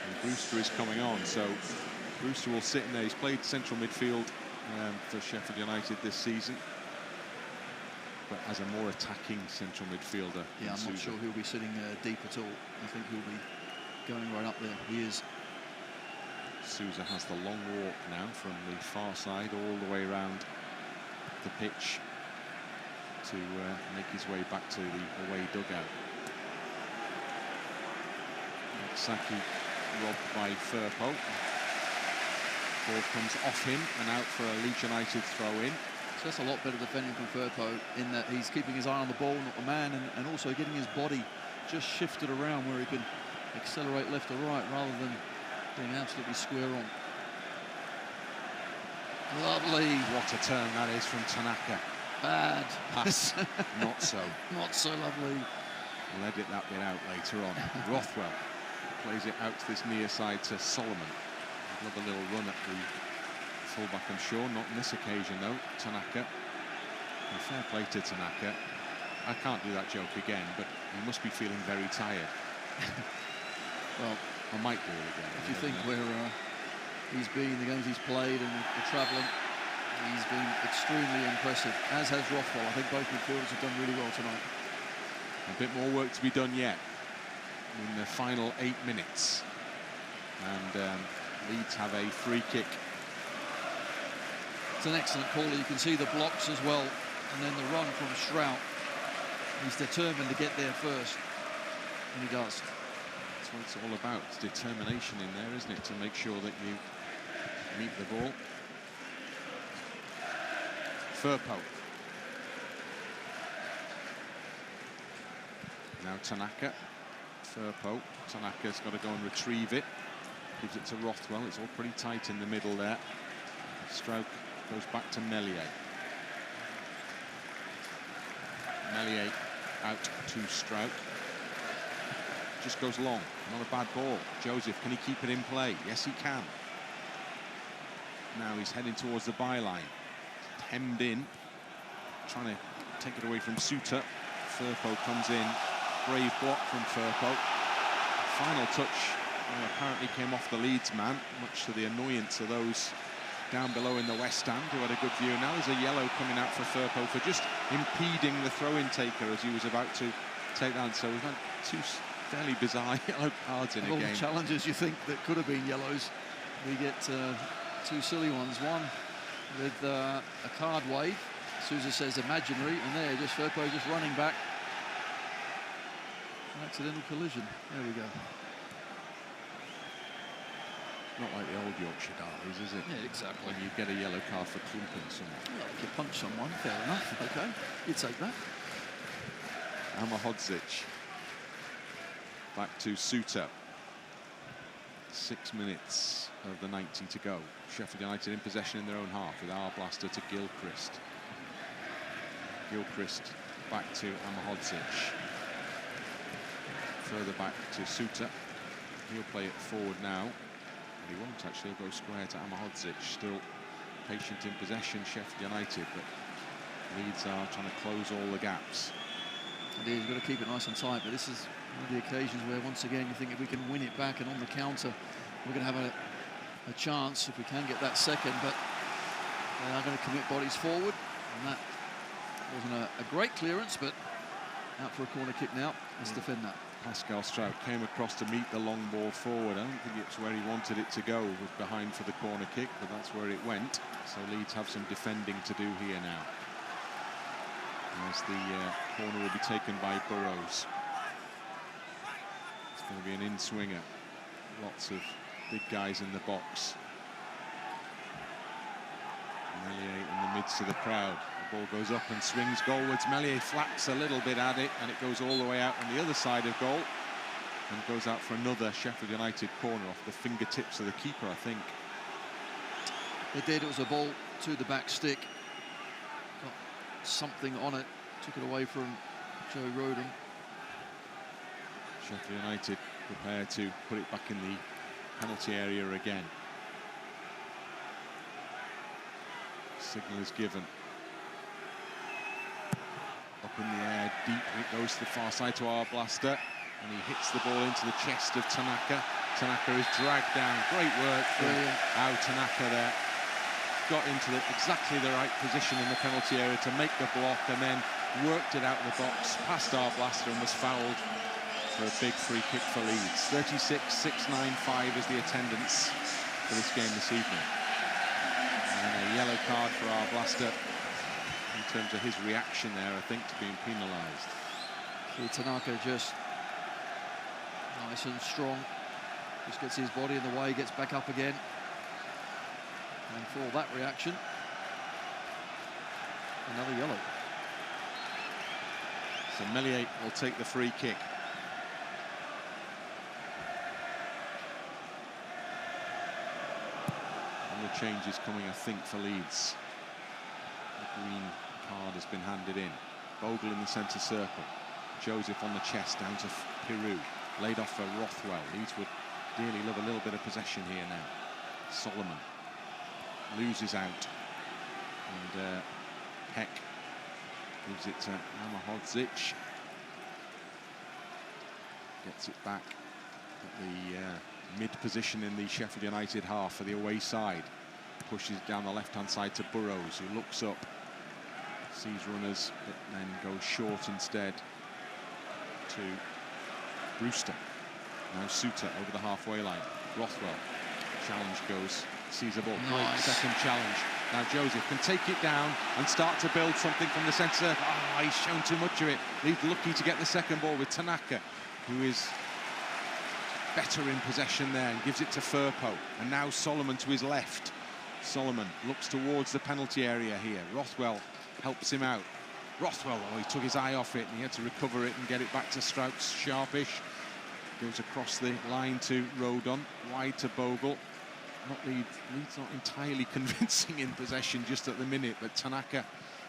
And Brewster is coming on, so Brewster will sit in there. He's played central midfield for Sheffield United this season, but as a more attacking central midfielder. Yeah, I'm not sure he'll be sitting deep at all. I think he'll be going right up there. He is. Souza has the long walk now from the far side all the way around the pitch to make his way back to the away dugout. Rak-Sakyi robbed by Firpo. Ball comes off him and out for a Leeds United throw-in. So that's a lot better defending from Firpo, in that he's keeping his eye on the ball, not the man, and also getting his body just shifted around where he can accelerate left or right rather than being absolutely square on. Lovely. What a turn that is from Tanaka. Bad. Pass. Not so. Not so lovely. We'll edit that bit out later on. Rothwell plays it out to this near side to Solomon. Another little run at the fullback, I'm sure. Not on this occasion, though. Tanaka. And fair play to Tanaka. I can't do that joke again, but he must be feeling very tired. Well, I might do it again. If you think where he's been, the games he's played, and the travelling, he's been extremely impressive, as has Rothwell. I think both midfielders have done really well tonight. A bit more work to be done yet in the final 8 minutes. And Leeds have a free kick. It's an excellent call. You can see the blocks as well. And then the run from Struijk. He's determined to get there first. And he does. That's what it's all about. It's determination in there, isn't it? To make sure that you meet the ball. Firpo. Now Tanaka. Firpo. Tanaka's got to go and retrieve it. Gives it to Rothwell. It's all pretty tight in the middle there. Struijk goes back to Meslier. Meslier out to Struijk. Just goes long. Not a bad ball. Joseph, can he keep it in play? Yes, he can. Now he's heading towards the byline. Hemmed in. Trying to take it away from Souttar. Firpo comes in. Brave block from Firpo. Final touch apparently came off the Leeds man, much to the annoyance of those down below in the West Stand who had a good view. Now there's a yellow coming out for Firpo for just impeding the throw-in taker as he was about to take that. So we've had two fairly bizarre yellow cards in a game. All the challenges you think that could have been yellows, we get two silly ones. One with a card wave, Souza says imaginary, and there just Firpo just running back. An accidental collision. There we go. Not like the old Yorkshire derbies, is it? Yeah, exactly. When you get a yellow card for clumping someone. Well, if you punch someone, fair enough. Okay, you take that. Ahmedhodzic. Back to Souttar. 6 minutes of the 90 to go. Sheffield United in possession in their own half with Arblaster to Gilchrist. Gilchrist back to Ahmedhodzic. Further back to Souttar. He'll play it forward now. He won't actually. He'll go square to Ahmedhodzic. Still patient in possession, Sheffield United, but Leeds are trying to close all the gaps. Indeed, you've got to keep it nice and tight, but this is one of the occasions where once again you think if we can win it back and on the counter we're going to have a chance if we can get that second, but they are going to commit bodies forward, and that wasn't a great clearance, but out for a corner kick now. Let's defend that. Pascal Struijk came across to meet the long ball forward. I don't think it's where he wanted it to go, was behind for the corner kick, but that's where it went. So Leeds have some defending to do here now. As the corner will be taken by Burrows. It's going to be an in-swinger. Lots of big guys in the box. Meslier in the midst of the crowd. The ball goes up and swings goalwards. Meslier flaps a little bit at it, and it goes all the way out on the other side of goal. And goes out for another Sheffield United corner off the fingertips of the keeper, I think. It did. It was a ball to the back stick. Got something on it. Took it away from Joey Rodon. Sheffield United prepared to put it back in the penalty area again. Signal is given. Up in the air, deep, it goes to the far side to Arblaster, and he hits the ball into the chest of Tanaka. Tanaka is dragged down. Great work from Tanaka there. Got into exactly the right position in the penalty area to make the block, and then worked it out of the box, past Arblaster, and was fouled for a big free kick for Leeds. 36,695 is the attendance for this game this evening. And a yellow card for Arblaster in terms of his reaction there, I think, to being penalised. See Tanaka just nice and strong. Just gets his body in the way, gets back up again. And for all that reaction, another yellow. So Meslier will take the free kick. And the change is coming, I think, for Leeds. The green card has been handed in. Bogle in the centre circle. Joseph on the chest, down to Piroe. Laid off for Rothwell. Leeds would dearly love a little bit of possession here now. Solomon loses out. And Peck gives it to Ahmedhodzic. Gets it back at the mid position in the Sheffield United half for the away side. Pushes it down the left-hand side to Burrows, who looks up, sees runners, but then goes short instead. to Brewster. Now Souttar over the halfway line. Rothwell. Challenge goes. Sees a ball. Nice. Great second challenge. Now Joseph can take it down and start to build something from the centre. Oh, he's shown too much of it. He's lucky to get the second ball with Tanaka, who is better in possession there, and gives it to Firpo. And now Solomon to his left. Solomon looks towards the penalty area here. Rothwell helps him out. Rothwell, oh, he took his eye off it and he had to recover it and get it back to Struijk. Sharpish. Goes across the line to Rodon. Wide to Bogle. Leeds not entirely convincing in possession just at the minute, but Tanaka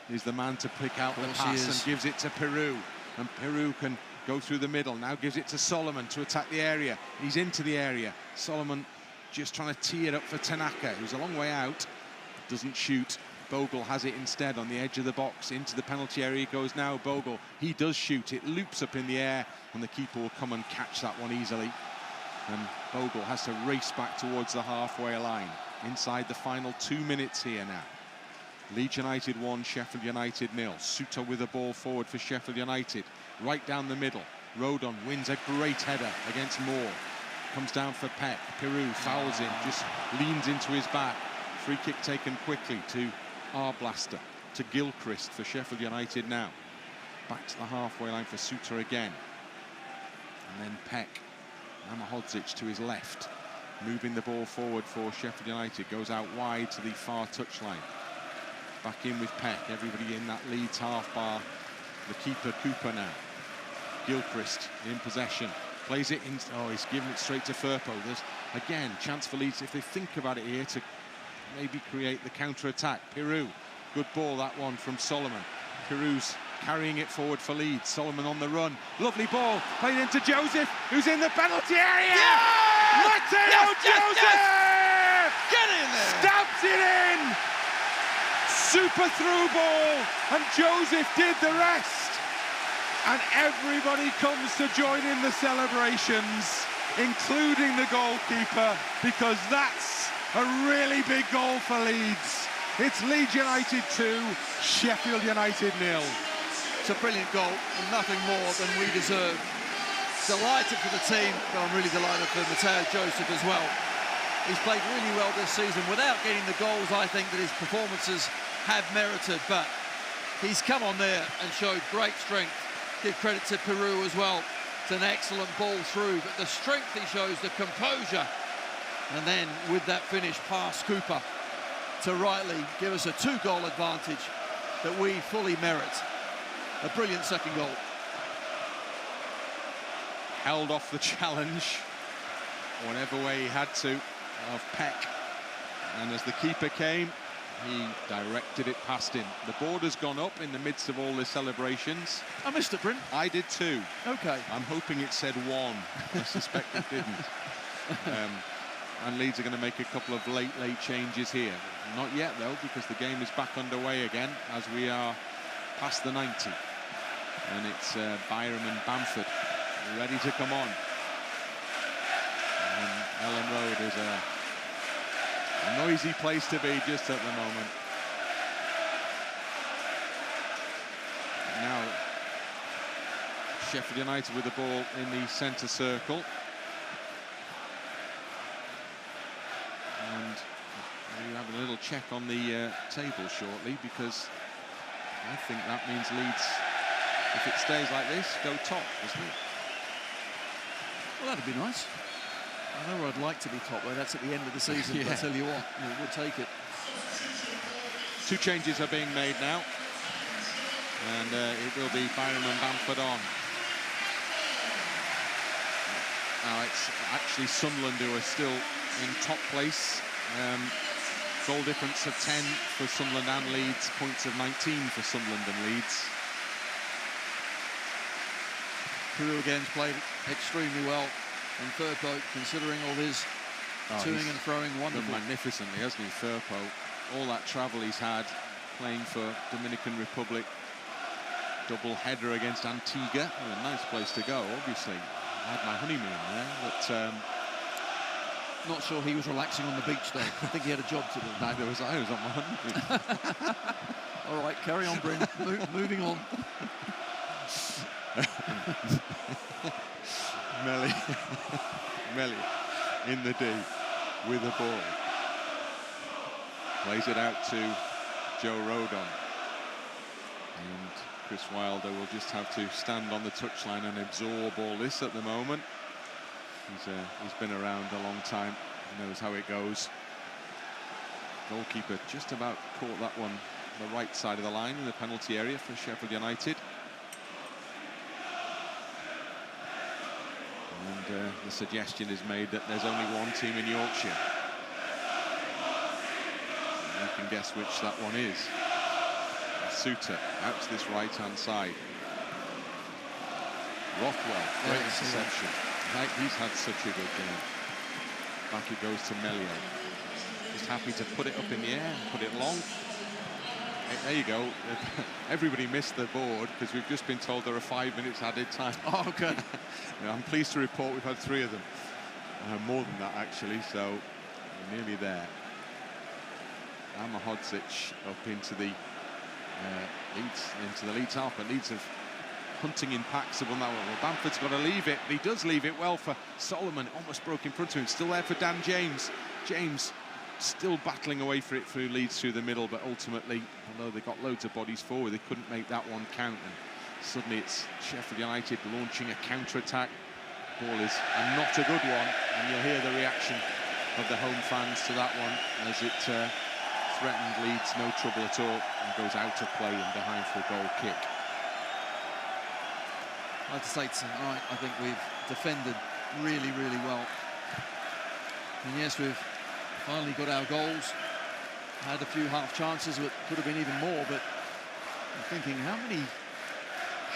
is the man to pick out the pass and gives it to Piroe. And Piroe can go through the middle. Now gives it to Solomon to attack the area. He's into the area. Solomon just trying to tee it up for Tanaka, who's a long way out. Doesn't shoot. Bogle has it instead on the edge of the box. Into the penalty area goes now Bogle. He does shoot. It loops up in the air, and the keeper will come and catch that one easily. And Bogle has to race back towards the halfway line. Inside the final 2 minutes here now. Leeds United 1, Sheffield United 0. Souttar with the ball forward for Sheffield United. Right down the middle. Rodon wins a great header against Moore. Comes down for Peck. Piroe fouls him, just leans into his back. Free kick taken quickly to Arblaster. To Gilchrist for Sheffield United now. Back to the halfway line for Souttar again. And then Peck. Ahmedhodzic to his left, moving the ball forward for Sheffield United. Goes out wide to the far touchline. Back in with Peck. Everybody in that Leeds half bar. The keeper Cooper now. Gilchrist in possession. Plays it in. Oh, he's giving it straight to Firpo. There's again chance for Leeds if they think about it here to maybe create the counter-attack. Piroe, good ball that one from Solomon. Piroe's carrying it forward for Leeds. Solomon on the run. Lovely ball. Played into Joseph, who's in the penalty area. Yeah! Matteo Joseph! Yes! Get in there! Stabs it in! Super through ball, and Joseph did the rest. And everybody comes to join in the celebrations, including the goalkeeper, because that's a really big goal for Leeds. It's Leeds United 2, Sheffield United 0. It's a brilliant goal and nothing more than we deserve. Delighted for the team, but I'm really delighted for Matteo Joseph as well. He's played really well this season without getting the goals I think that his performances have merited, but he's come on there and showed great strength. Give credit to Piroe as well. It's an excellent ball through, but the strength he shows, the composure, and then with that finish past Cooper to rightly give us a 2-goal advantage that we fully merit. A brilliant second goal. Held off the challenge, whatever way he had to, of Peck. And as the keeper came, he directed it past him. The border's gone up in the midst of all the celebrations. I missed it, Bryn. I did too. Okay. I'm hoping it said 1. I suspect it didn't. And Leeds are going to make a couple of late changes here. Not yet, though, because the game is back underway again as we are past the 90. And it's Byram and Bamford ready to come on. And Ellen Road is a noisy place to be just at the moment. Now, Sheffield United with the ball in the centre circle. And we'll have a little check on the table shortly, because I think that means Leeds, if it stays like this, go top, doesn't it? Well, that'd be nice. I know I'd like to be top, though. That's at the end of the season. Yeah. But I tell you what, we'll take it. 2 changes are being made now. And it will be Byram and Bamford on. Now it's actually Sunderland who are still in top place. Goal difference of 10 for Sunderland and Leeds. Points of 19 for Sunderland and Leeds. Piroe again's played extremely well. And Firpo, considering all his toing and throwing, wonderful. Magnificently, hasn't he, Firpo? All that travel he's had, playing for Dominican Republic. Double header against Antigua. Oh, a nice place to go, obviously. I had my honeymoon there, but... Not sure he was relaxing on the beach there. I think he had a job to do. Neither was I. I was on my honeymoon. All right, carry on, Bryn. Moving on. Meslier in the D with the ball. Plays it out to Joe Rodon. And Chris Wilder will just have to stand on the touchline and absorb all this at the moment. He's been around a long time. He knows how it goes. Goalkeeper just about caught that one on the right side of the line in the penalty area for Sheffield United. And the suggestion is made that there's only one team in Yorkshire. You can guess which that one is. Souttar out to this right-hand side. Rothwell, great interception. He's had such a good game. Back it goes to Meslier. Just happy to put it up in the air and put it long. There you go. Everybody missed the board because we've just been told there are 5 minutes added time. Oh, good. I'm pleased to report we've had 3 of them. More than that, actually, so we're nearly there. Ahmedhodzic up into the Leeds half, but Leeds have hunting in packs have won that one. Well, Bamford's got to leave it, but he does leave it well for Solomon. Almost broke in front of him. Still there for Dan James. James still battling away for it through Leeds through the middle, but ultimately, although they got loads of bodies forward, they couldn't make that one count. And suddenly it's Sheffield United launching a counter-attack. Ball is not a good one, and you'll hear the reaction of the home fans to that one as it threatened Leeds no trouble at all and goes out of play and behind for a goal kick. I'd say tonight, I think we've defended really, really well. And yes, we've finally got our goals. Had a few half chances, but could have been even more. But I'm thinking, how many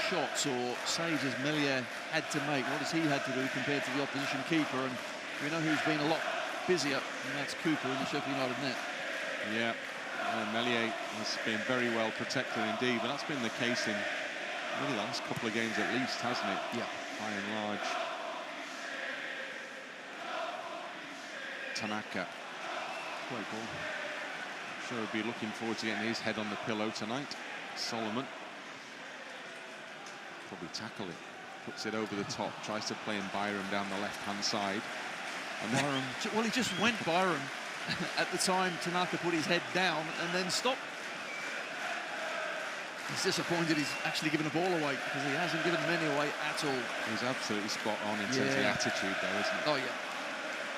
shots or saves has Meslier had to make? What has he had to do compared to the opposition keeper? And we know who's been a lot busier, and that's Cooper in the Sheffield United net. Yeah, Meslier has been very well protected indeed, but that's been the case in really the last couple of games at least, hasn't it? Yeah. By and large. Tanaka. Great ball. I'm sure he'll be looking forward to getting his head on the pillow tonight. Solomon. Probably tackle it. Puts it over the top. Tries to play in Byram down the left-hand side. And Byram. Well, he just went Byram at the time Tanaka put his head down and then stopped. He's disappointed he's actually given the ball away because he hasn't given many away at all. He's absolutely spot on in terms of the attitude there, isn't he? Oh, yeah.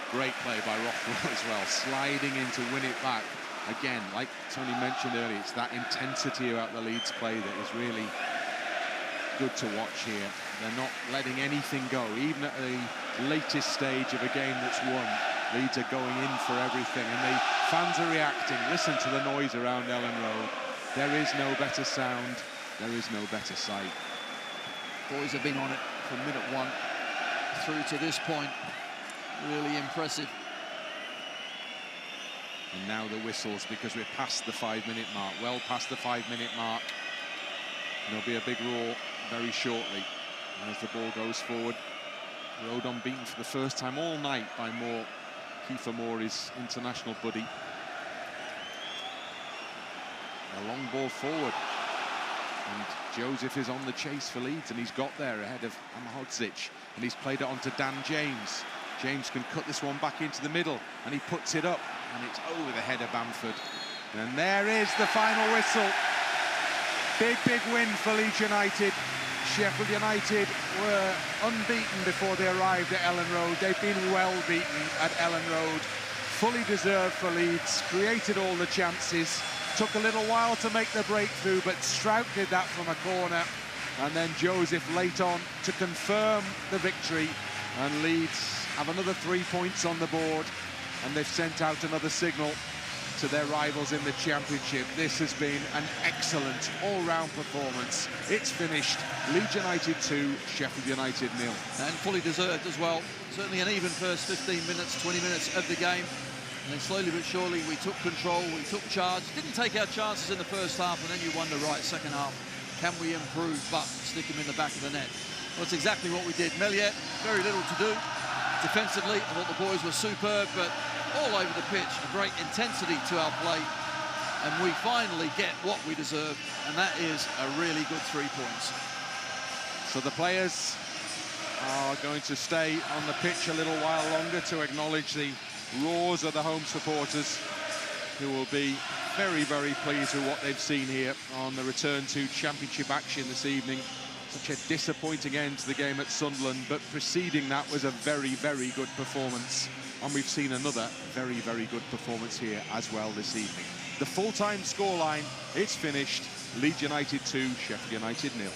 Great play by Rothwell as well, sliding in to win it back. Again, like Tony mentioned earlier, it's that intensity about the Leeds play that is really good to watch here. They're not letting anything go, even at the latest stage of a game that's won. Leeds are going in for everything, and the fans are reacting. Listen to the noise around Ellen Road. There is no better sound, there is no better sight. Boys have been on it from minute 1 through to this point. Really impressive. And now the whistles, because we're past the 5-minute mark, well past the 5-minute mark. And there'll be a big roar very shortly as the ball goes forward. Rodon beaten for the first time all night by Moore. Kiefer Moore, his international buddy. A long ball forward. And Joseph is on the chase for Leeds, and he's got there ahead of Ahmedhodzic. And he's played it on to Dan James. James can cut this one back into the middle, and he puts it up, and it's over the head of Bamford. And there is the final whistle. Big, big win for Leeds United. Sheffield United were unbeaten before they arrived at Ellen Road. They've been well beaten at Ellen Road. Fully deserved for Leeds, created all the chances. Took a little while to make the breakthrough, but Struijk did that from a corner. And then Joseph late on to confirm the victory. And Leeds have another 3 points on the board. And they've sent out another signal to their rivals in the Championship. This has been an excellent all-round performance. It's finished. Leeds United 2, Sheffield United 0. And fully deserved as well. Certainly an even first 15 minutes, 20 minutes of the game. And then slowly but surely we took control, we took charge. Didn't take our chances in the first half, and then you wonder, right, second half, can we improve but stick him in the back of the net? Well, that's exactly what we did. Meslier, very little to do. Defensively, I thought the boys were superb, but all over the pitch, a great intensity to our play. And we finally get what we deserve, and that is a really good 3 points. So the players are going to stay on the pitch a little while longer to acknowledge the roars of the home supporters, who will be very, very pleased with what they've seen here on the return to championship action this evening. Such a disappointing end to the game at Sunderland, but preceding that was a very, very good performance. And we've seen another very, very good performance here as well this evening. The full-time scoreline, it's finished. Leeds United 2, Sheffield United 0.